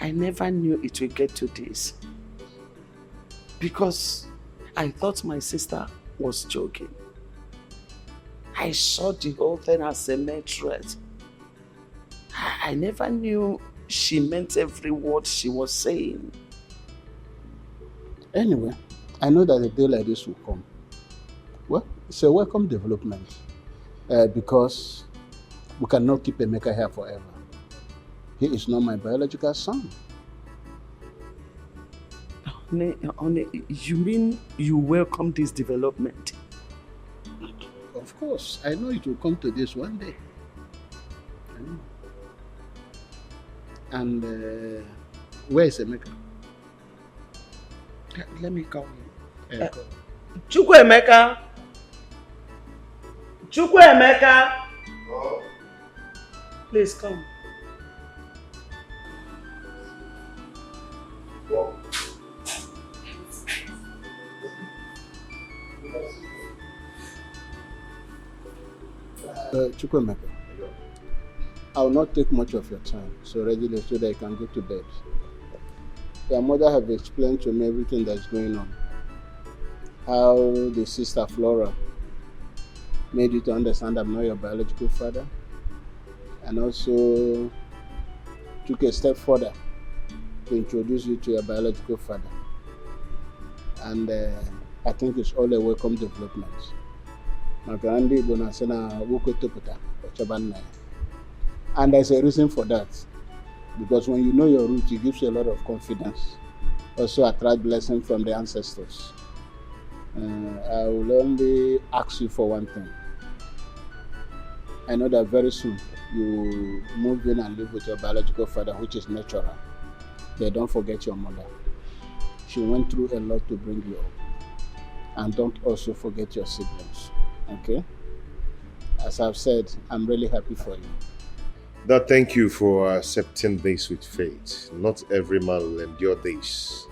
I never knew it would get to this. Because I thought my sister was joking. I saw the whole thing as a mere threat. I never knew she meant every word she was saying. Anyway, I know that a day like this will come. Well, it's a welcome development because we cannot keep Emeka here forever. He is not my biological son. Honey, you mean you welcome this development? Of course, I know it will come to this one day. I know. And where is Emeka? Let me call him. Chukwuemeka. Chukwuemeka. Please come. Chukwuemeka, I will not take much of your time, so readily so that you can go to bed. Your mother have explained to me everything that's going on. How the sister Flora made you to understand I'm not your biological father, and also took a step further to introduce you to your biological father. And I think it's all a welcome development. And there's a reason for that. Because when you know your root, it gives you a lot of confidence. Also attract blessing from the ancestors. I will only ask you for one thing. I know that very soon you move in and live with your biological father, which is natural. But don't forget your mother. She went through a lot to bring you up. And don't also forget your siblings. Okay? As I've said, I'm really happy for you. Dad, thank you for accepting this with faith. Not every man will endure this.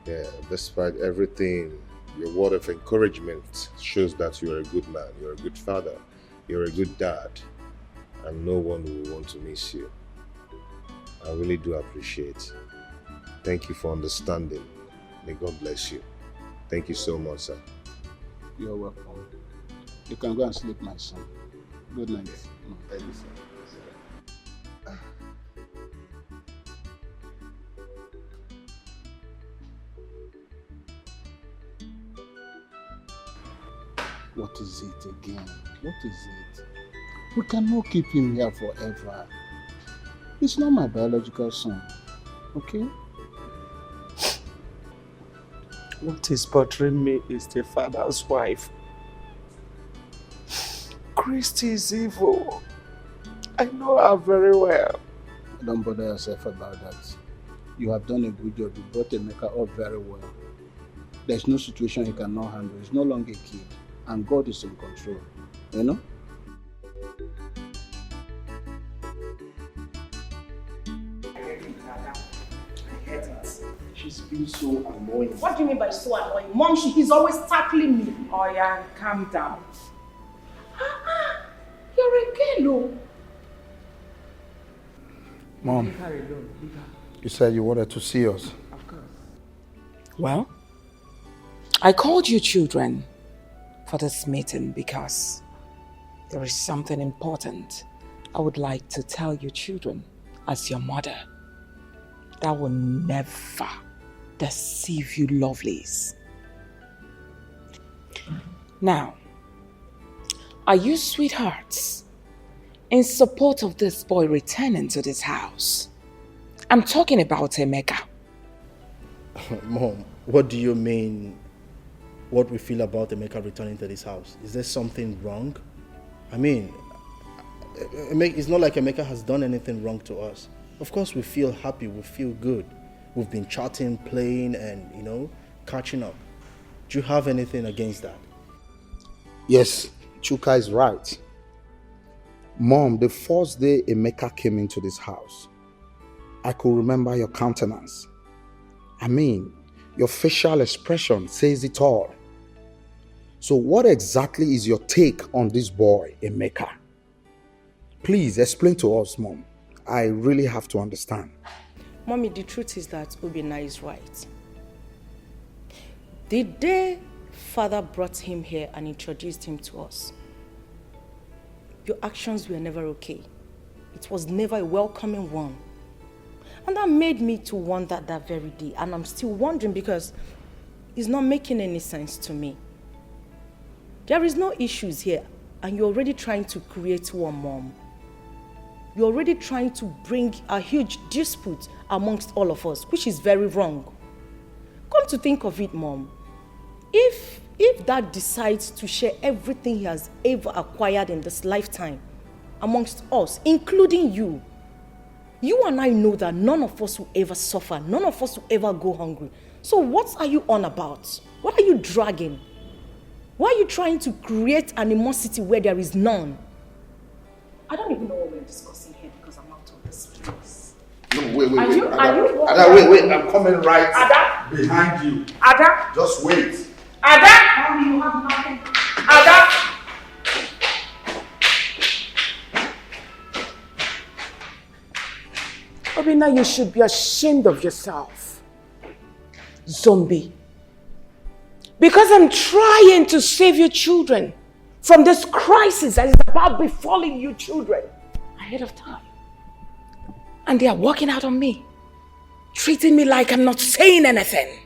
Yeah, despite everything, your word of encouragement shows that you're a good man, you're a good father, you're a good dad, and no one will want to miss you. I really do appreciate. Thank you for understanding. May God bless you. Thank you so much, sir. You're welcome. You can go and sleep, my son. Good night. Thank you, sir. What is it again? What is it? We cannot keep him here forever. He's not my biological son, okay? What is bothering me is the father's wife. Christy is evil. I know her very well. Don't bother yourself about that. You have done a good job. You brought Emeka up very well. There's no situation he cannot handle. He's no longer a kid. And God is in control. You know? She's been so annoying. What do you mean by so annoying? Mom, he's always tackling me. Oh yeah, calm down. You're a girl. Mom, you said you wanted to see us. Of course. Well, I called you children for this meeting because there is something important I would like to tell you children as your mother that will never deceive you lovelies. Now, are you sweethearts in support of this boy returning to this house? I'm talking about Emeka. Mom, what do you mean? What we feel about Emeka returning to this house? Is there something wrong? I mean, it's not like Emeka has done anything wrong to us. Of course we feel happy, we feel good. We've been chatting, playing and, you know, catching up. Do you have anything against that? Yes, Chuka is right. Mom, the first day Emeka came into this house, I could remember your countenance. I mean, your facial expression says it all. So what exactly is your take on this boy, Emeka? Please explain to us, Mom. I really have to understand. Mommy, the truth is that Obina is right. The day Father brought him here and introduced him to us, your actions were never okay. It was never a welcoming one. And that made me to wonder that very day. And I'm still wondering because it's not making any sense to me. There is no issues here and you're already trying to create one, Mom. You're already trying to bring a huge dispute amongst all of us, which is very wrong. Come to think of it, Mom, if Dad decides to share everything he has ever acquired in this lifetime amongst us, including you, you and I know that none of us will ever suffer, none of us will ever go hungry. So what are you on about? What are you dragging? Why are you trying to create animosity where there is none? I don't even know what we're discussing here because I'm out of this place. No, wait. Ada, wait, I'm coming right behind you. Ada? Just wait. Ada? Mommy, you have nothing. Ada? Obina, you should be ashamed of yourself. Zombie. Because I'm trying to save your children from this crisis that is about befalling you children ahead of time. And they are walking out on me, treating me like I'm not saying anything.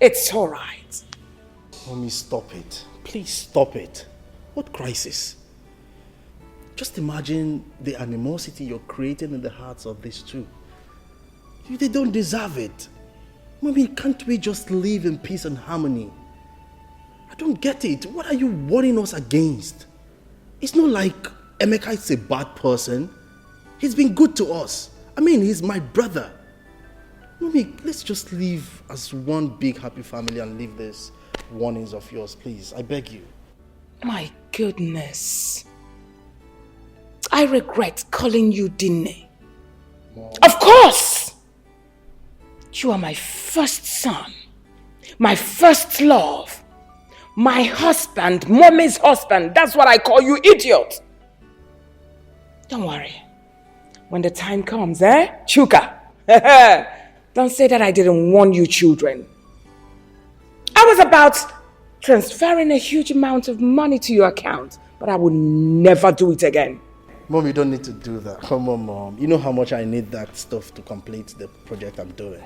It's all right. Mommy, stop it. Please stop it. What crisis? Just imagine the animosity you're creating in the hearts of these two. They don't deserve it. Mommy, can't we just live in peace and harmony? I don't get it. What are you warning us against? It's not like Emeka is a bad person. He's been good to us. I mean, he's my brother. Mommy, let's just live as one big happy family and leave these warnings of yours, please. I beg you. My goodness. I regret calling you Dinne. Of course! You are my first son, my first love, my husband, mommy's husband. That's what I call you, idiot. Don't worry. When the time comes, Chuka, don't say that I didn't warn you children. I was about transferring a huge amount of money to your account, but I would never do it again. Mom, you don't need to do that. Come on, Mom. You know how much I need that stuff to complete the project I'm doing.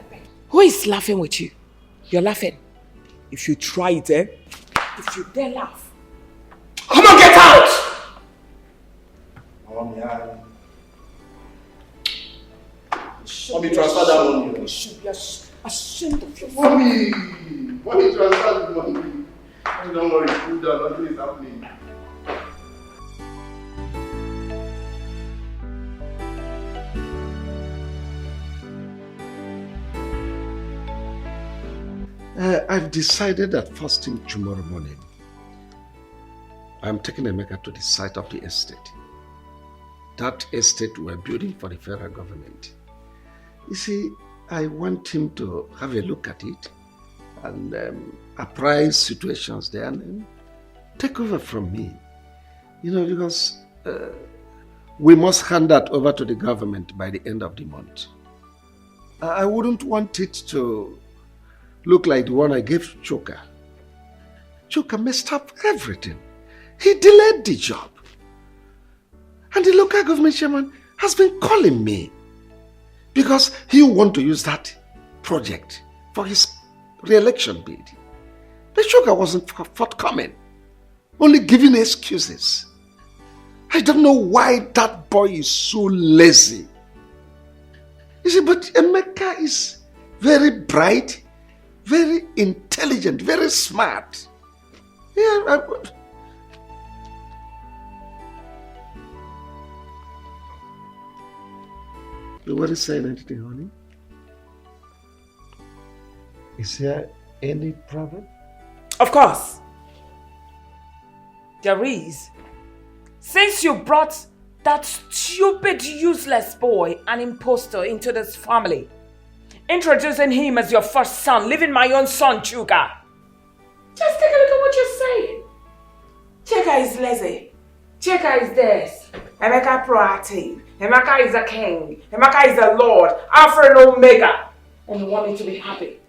Who is laughing with you? You're laughing. If you try it, if you dare laugh, come on, get out! Mom, Mommy, transfer that money. You should be ashamed of yourself. Mommy, transfer the money. Don't worry, cool down. Nothing is happening. I've decided that first thing tomorrow morning, I'm taking Emeka to the site of the estate. That estate we're building for the federal government. You see, I want him to have a look at it and apprise situations there and then take over from me. You know, because we must hand that over to the government by the end of the month. I wouldn't want it to look like the one I gave Chuka. Chuka messed up everything. He delayed the job. And the local government chairman has been calling me because he wants to use that project for his re-election bid. But Chuka wasn't forthcoming, only giving excuses. I don't know why that boy is so lazy. You see, but Emeka is very bright, very intelligent, very smart. Yeah, You want to say anything, honey? Is there any problem? Of course. There is. Since you brought that stupid, useless boy, an impostor, into this family, introducing him as your first son, leaving my own son, Chuka. Just take a look at what you're saying. Chuka is lazy. Chuka is this. Emeka proactive. Emeka is a king. Emeka is a lord. Alpha and Omega. And you want me to be happy.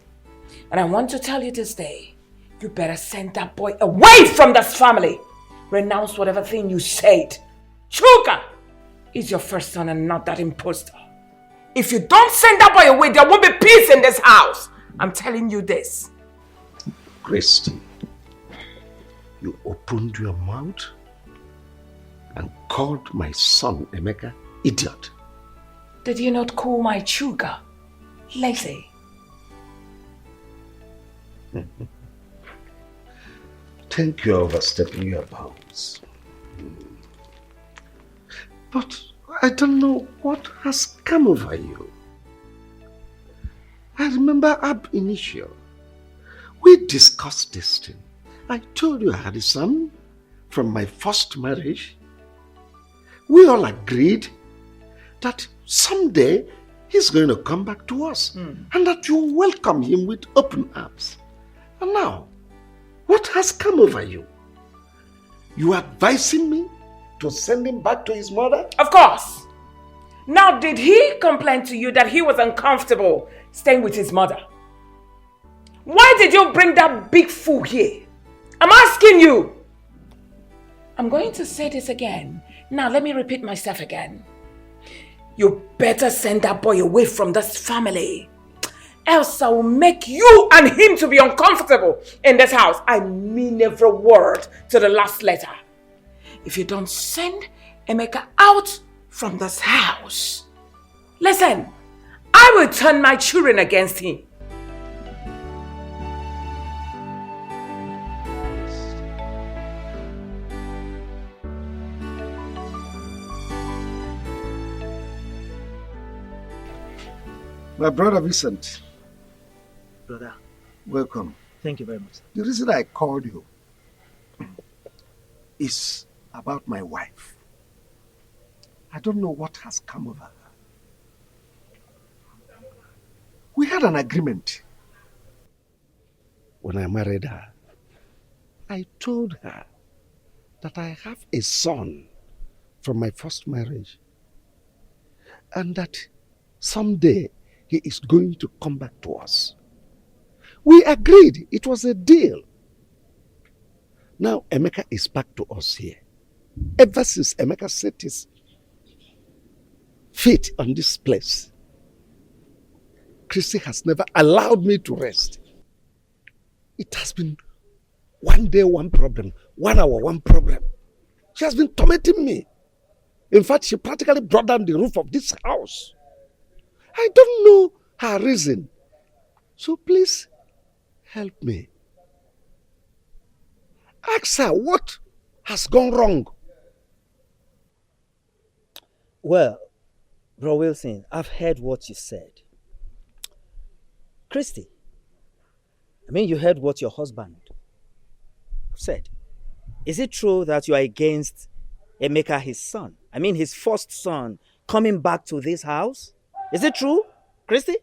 And I want to tell you this day, you better send that boy away from this family. Renounce whatever thing you said. Chuka is your first son and not that imposter. If you don't send that boy away, there won't be peace in this house. I'm telling you this. Christy, you opened your mouth and called my son Emeka idiot. Did you not call my Chuka lazy? Think you're overstepping your bounds. But I don't know what has come over you. I remember ab initio. We discussed this thing. I told you I had a son from my first marriage. We all agreed that someday he's going to come back to us and that you welcome him with open arms. And now, what has come over you? You advising me to send him back to his mother? Of course. Now, did he complain to you that he was uncomfortable staying with his mother? Why did you bring that big fool here? I'm asking you. I'm going to say this again. Now, let me repeat myself again. You better send that boy away from this family. Else I will make you and him to be uncomfortable in this house. I mean every word to the last letter. If you don't send Emeka out from this house, listen, I will turn my children against him. My brother Vincent. Brother. Welcome. Thank you very much. The reason I called you is about my wife. I don't know what has come over her. We had an agreement. When I married her, I told her that I have a son from my first marriage and that someday he is going to come back to us. We agreed. It was a deal. Now Emeka is back to us here. Ever since Emeka set his feet on this place, Christy has never allowed me to rest. It has been one day, one problem, 1 hour, one problem. She has been tormenting me. In fact, she practically brought down the roof of this house. I don't know her reason. So please, help me. Ask her what has gone wrong. Well, Bro Wilson, I've heard what you said. Christy, you heard what your husband said. Is it true that you are against Emeka, his son? His first son, coming back to this house? Is it true, Christy?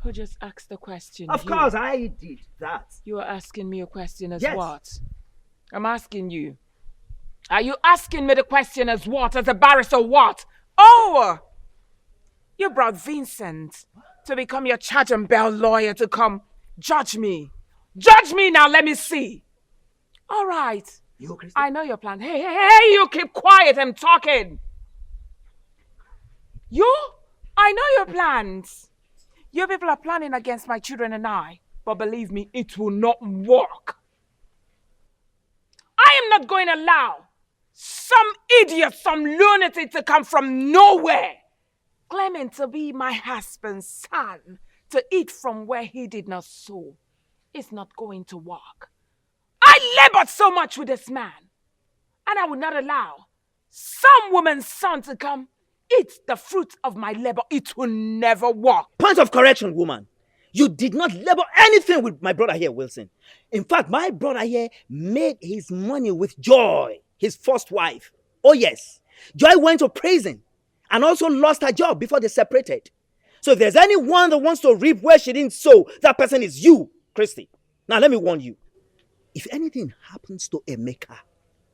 Who just asked the question? Of course, I did that. You are asking me a question as Yes. what? I'm asking you. Are you asking me the question as what? As a barrister what? Oh! You brought Vincent to become your charge and bail lawyer to come judge me. Judge me now, let me see. All right. You, Christy? I know your plan. Hey, you keep quiet, I'm talking. I know your plans. You people are planning against my children and I, but believe me, it will not work. I am not going to allow some idiot, some lunatic to come from nowhere, claiming to be my husband's son, to eat from where he did not sow. It's not going to work. I labored so much with this man, and I would not allow some woman's son to come eat the fruit of my labor. It will never work. Point of correction, woman. You did not labor anything with my brother here, Wilson. In fact, my brother here made his money with Joy, his first wife. Oh yes, Joy went to prison and also lost her job before they separated. So if there's anyone that wants to reap where she didn't sow, that person is you, Christy. Now let me warn you. If anything happens to Emeka,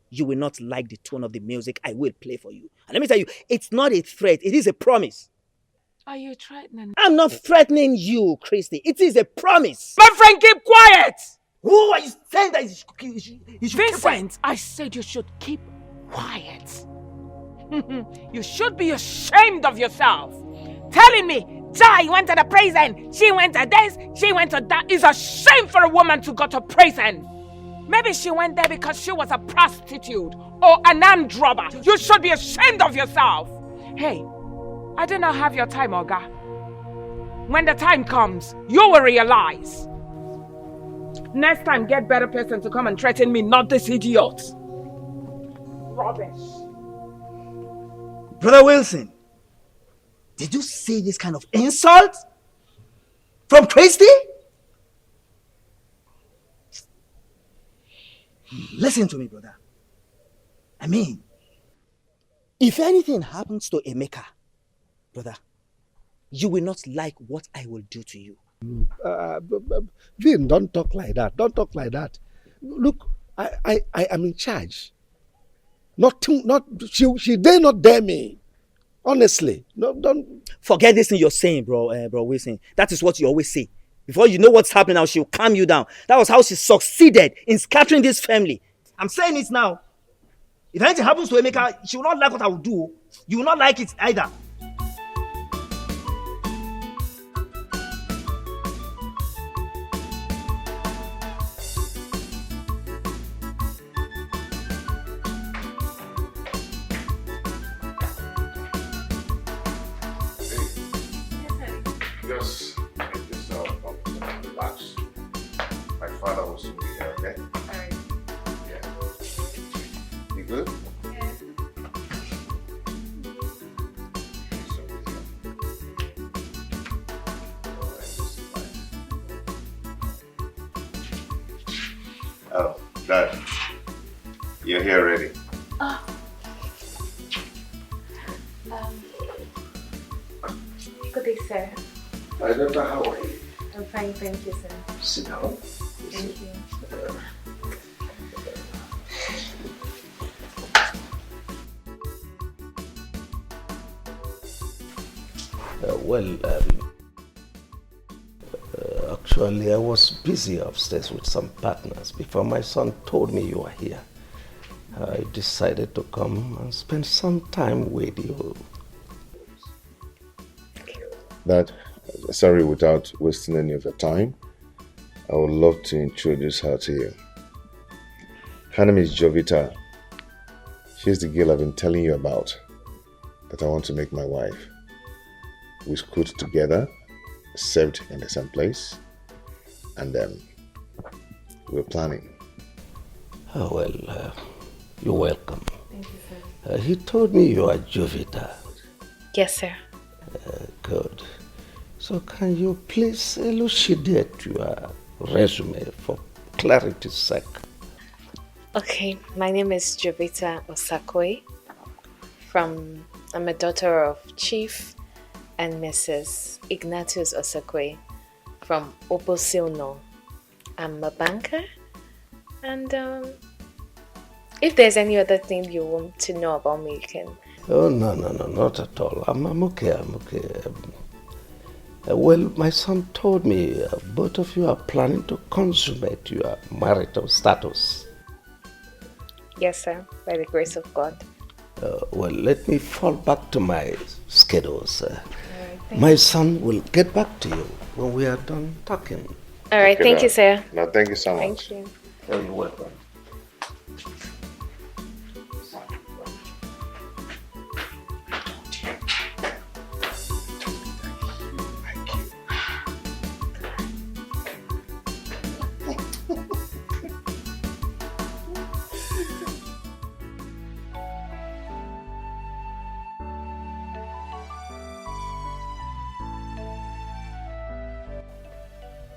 you will not like the tone of the music I will play for you. And let me tell you, it's not a threat, it is a promise. Are you threatening? I'm not threatening you, Christy. It is a promise. My friend, keep quiet! Who are you saying that you should keep quiet? Vincent, I said you should keep quiet. You should be ashamed of yourself. Telling me, Joy went to the prison, she went to this, she went to that. It's a shame for a woman to go to prison. Maybe she went there because she was a prostitute or an armed robber. You should be ashamed of yourself. Hey, I do not have your time, Oga. When the time comes, you will realize. Next time, get better person to come and threaten me, not this idiot. Rubbish. Brother Wilson, did you say this kind of insult? From Christy? Listen to me, brother. If anything happens to Emeka, brother, you will not like what I will do to you. Vin, don't talk like that. Don't talk like that. Look, I am in charge. She dare not dare me. Honestly, no, don't forget this thing you're saying, bro Wilson. That is what you always say. Before you know what's happening now, she'll calm you down. That was how she succeeded in scattering this family. I'm saying it now. If anything happens to Emeka, she will not like what I will do. You will not like it either. Just make yourself comfortable and relax. My father will soon be here, okay? Alright. Yeah. You good? Yeah. Oh, Dad. You're here already. sir. My daughter, how are you? I'm fine, thank you, sir. Sit down. Thank you. Actually, I was busy upstairs with some partners before my son told me you were here. I decided to come and spend some time with you. Dad, sorry, without wasting any of your time, I would love to introduce her to you. Her name is Jovita. She's the girl I've been telling you about that I want to make my wife. We schooled together, served in the same place, and we're planning. Oh, well, you're welcome. Thank you, sir. He told me you are Jovita. Yes, sir. Good. So can you please elucidate your resume for clarity's sake? Okay, my name is Jovita Osakoi. I'm a daughter of Chief and Mrs. Ignatius Osakoi from Obosilno. I'm a banker, and if there's any other thing you want to know about me, you can. Oh, no, not at all. I'm okay. Well, my son told me both of you are planning to consummate your marital status. Yes, sir, by the grace of God. Well, let me fall back to my schedules. Right, My son will get back to you when we are done talking. All right, thank you, sir. No, thank you so much. Thank you. Oh, you're welcome.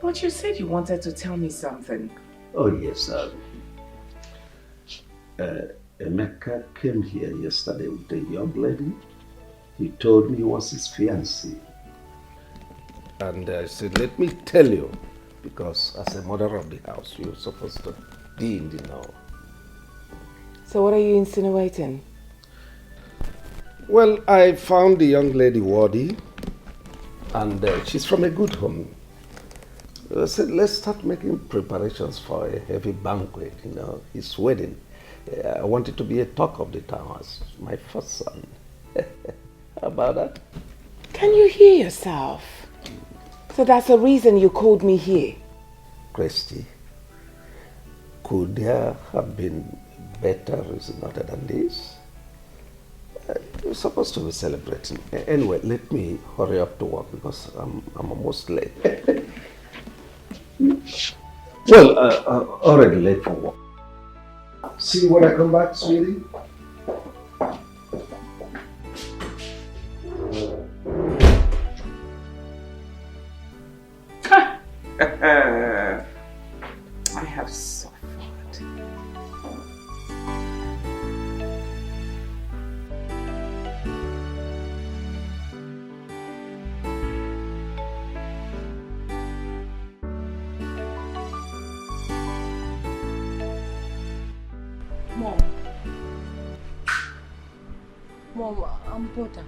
But you said you wanted to tell me something. Oh, yes. Emeka came here yesterday with a young lady. He told me he was his fiancée. And I said, let me tell you, because as a mother of the house, you're supposed to be in the know. So what are you insinuating? Well, I found the young lady worthy, and she's from a good home. I said, let's start making preparations for a heavy banquet, his wedding. I want it to be a talk of the town as my first son. How about that? Can you hear yourself? So that's the reason you called me here. Christy, could there have been better reason other than this? You're supposed to be celebrating. Anyway, let me hurry up to work because I'm almost late. Well, already late for work. See you when I come back, sweetie. I have suffered. Mom, I'm bothered.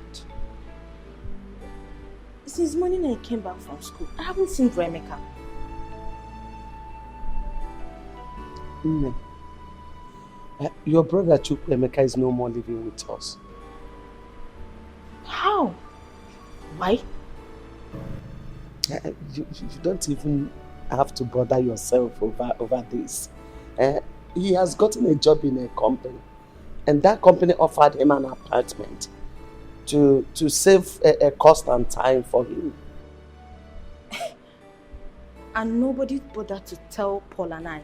Since morning I came back from school, I haven't seen Emeka. Your brother Emeka is no more living with us. How? Why? You don't even have to bother yourself over this. He has gotten a job in a company, and that company offered him an apartment to save a cost and time for him. And nobody bothered to tell Paul and I.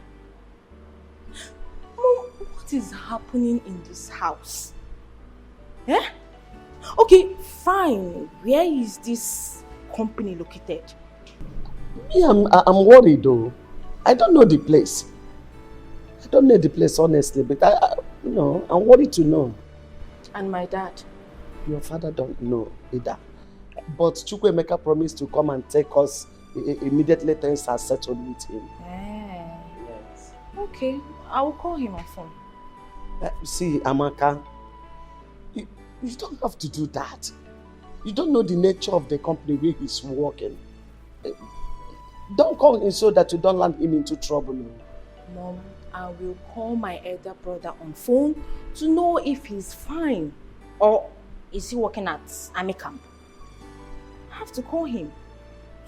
Mom, what is happening in this house? Eh? Okay, fine. Where is this company located? Yeah, I'm worried though. I don't know the place. I don't know the place honestly, but I'm worried to know. And my dad? Your father don't know either. But Chukwuemeka promised to come and take us immediately things are settled with him. Yes. Okay, I will call him on phone. See, Amaka, you don't have to do that. You don't know the nature of the company where he's working. Don't call him so that you don't land him into trouble. Mom, I will call my elder brother on phone to know if he's fine or is he working at army camp. I have to call him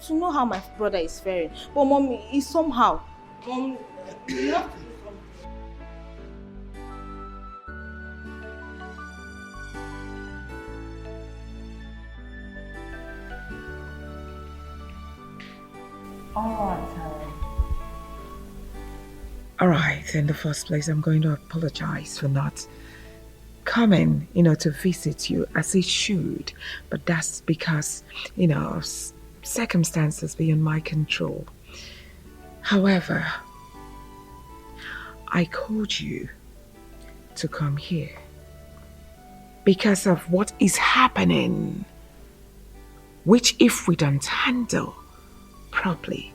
to know how my brother is faring. But Mom, he's somehow. Mom, you have to. Alright, in the first place, I'm going to apologize for not coming, to visit you as it should. But that's because, of circumstances beyond my control. However, I called you to come here because of what is happening, which if we don't handle properly,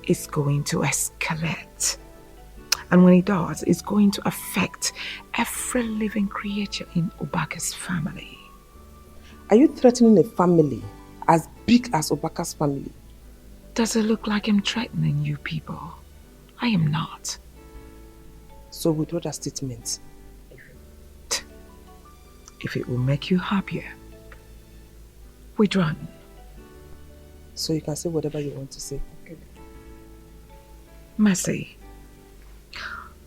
is going to escalate. And when it does, it's going to affect every living creature in Obaka's family. Are you threatening a family as big as Obaka's family? Does it look like I'm threatening you people? I am not. So withdraw that statement. If it will make you happier, withdraw. So you can say whatever you want to say. Mercy,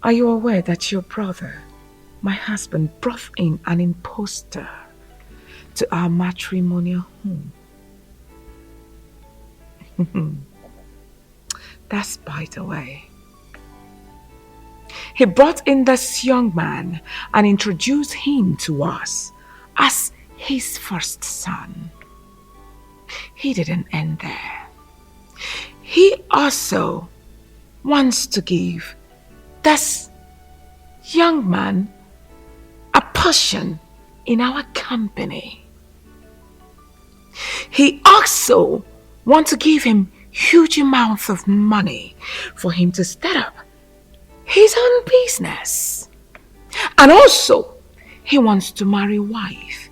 are you aware that your brother, my husband, brought in an impostor to our matrimonial home? That's by the way. He brought in this young man and introduced him to us as his first son. He didn't end there. He also wants to give this young man a portion in our company. He also wants to give him huge amounts of money for him to start up his own business. And also, he wants to marry a wife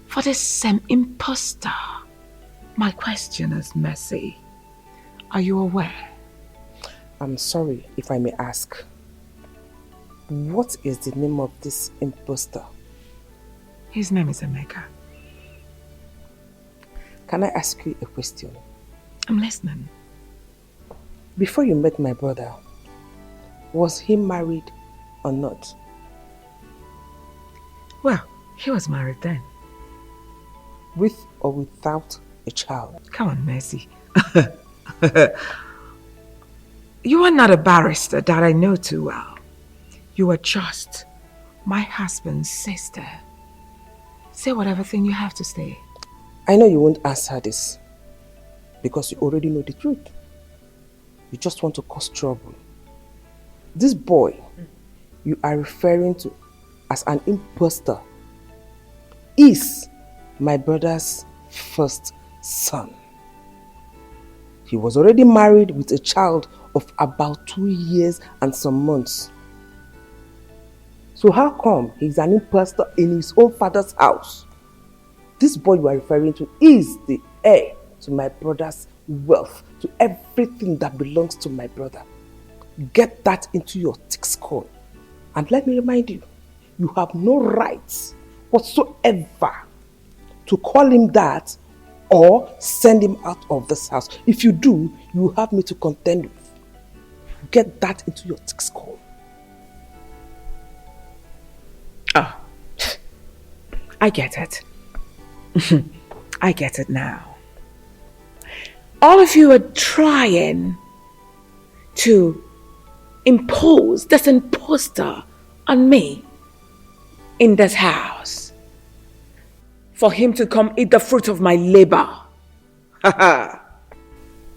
for the same impostor. My question is, Mercy, are you aware? I'm sorry if I may ask. What is the name of this impostor? His name is Emeka. Can I ask you a question? I'm listening. Before you met my brother, was he married or not? Well, he was married then. With or without a child? Come on, Mercy. You are not a barrister that I know too well. You are just my husband's sister. Say whatever thing you have to say. I know you won't answer this because you already know the truth. You just want to cause trouble. This boy you are referring to as an impostor is my brother's first son. He was already married with a child of about 2 years and some months. So how come he's an impostor in his own father's house? This boy you are referring to is the heir to my brother's wealth, to everything that belongs to my brother. Get that into your thick skull. And let me remind you, you have no rights whatsoever to call him that or send him out of this house. If you do, you will have me to contend with. Get that into your thick skull. Oh, I get it. I get it now. All of you are trying to impose this imposter on me in this house for him to come eat the fruit of my labor.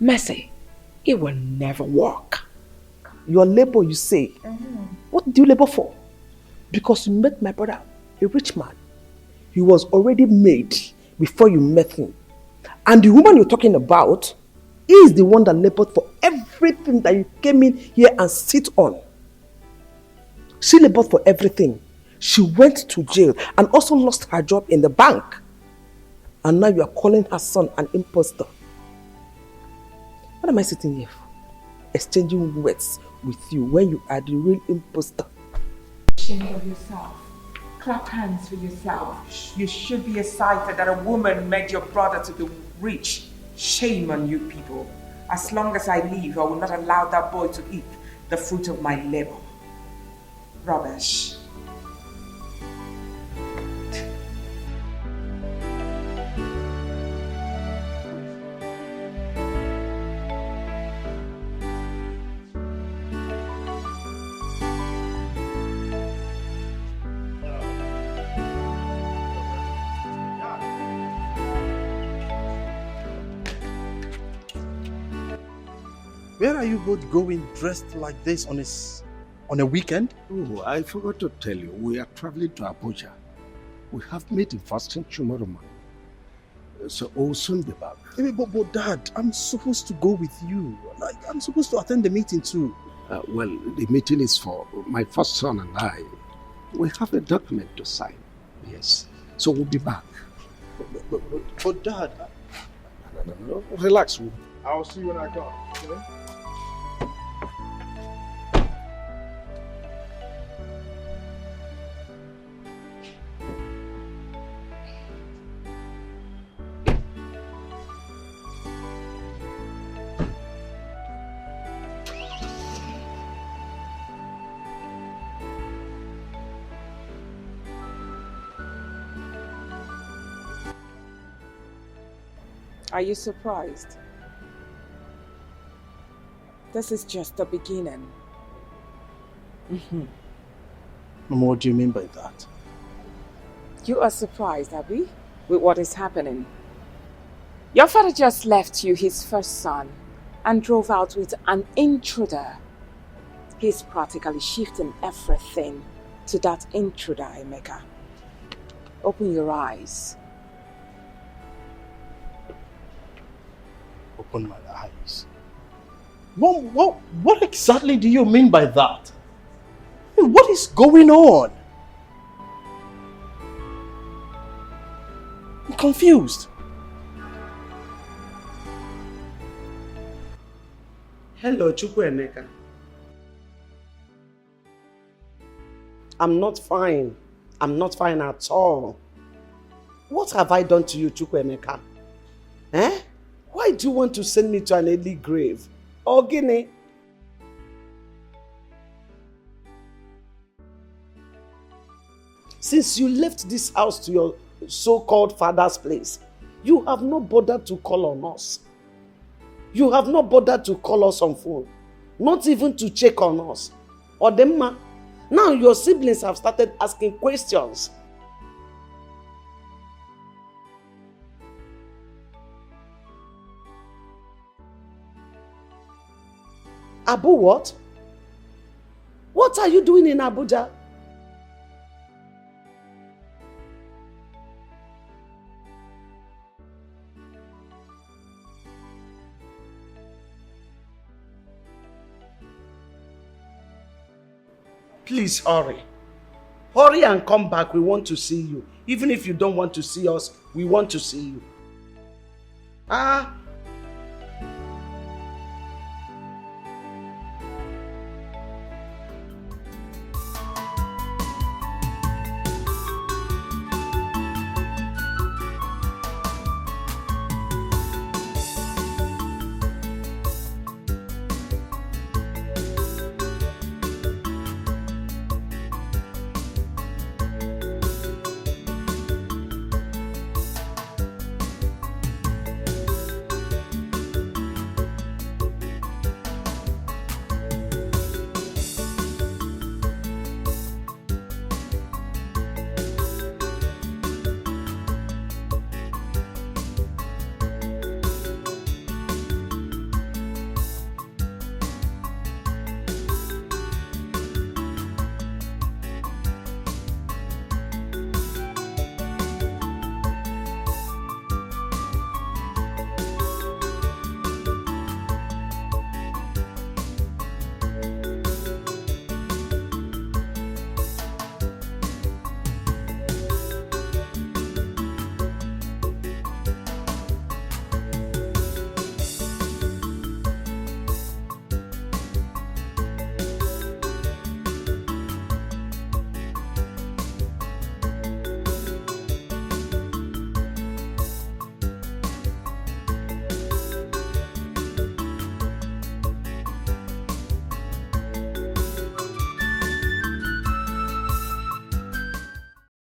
Mercy, it will never work. Your labor, you say? What do you labor for? Because you met my brother, a rich man. He was already made before you met him. And the woman you're talking about is the one that labored for everything that you came in here and sit on. She labored for everything. She went to jail and also lost her job in the bank. And now you are calling her son an imposter. What am I sitting here for? Exchanging words with you when you are the real imposter. Shame of yourself. Clap hands for yourself. You should be excited that a woman made your brother to be rich. Shame on you people. As long as I live, I will not allow that boy to eat the fruit of my labor. Rubbish. Where are you both going dressed like this on a weekend? Oh, I forgot to tell you, we are traveling to Abuja. We have meeting first thing tomorrow morning. So we'll soon be back. But Dad, I'm supposed to go with you. Like, I'm supposed to attend the meeting too. Well, the meeting is for my first son and I. We have a document to sign. Yes. So we'll be back. But Dad... No, relax. I'll see you when I come. Okay? Are you surprised? This is just the beginning. Mama, what do you mean by that? You are surprised, Abby, with what is happening. Your father just left you his first son and drove out with an intruder. He's practically shifting everything to that intruder, Emeka. Open your eyes. Open my eyes. What exactly do you mean by that? What is going on? I'm confused. Hello, Chukwuemeka. I'm not fine. I'm not fine at all. What have I done to you, Chukwuemeka? Eh? Why do you want to send me to an early grave? Ogini? Since you left this house to your so-called father's place, you have not bothered to call on us. You have not bothered to call us on phone. Not even to check on us. Odemma, now your siblings have started asking questions. Abu what? What are you doing in Abuja? Please hurry. Hurry and come back. We want to see you. Even if you don't want to see us, we want to see you. Ah,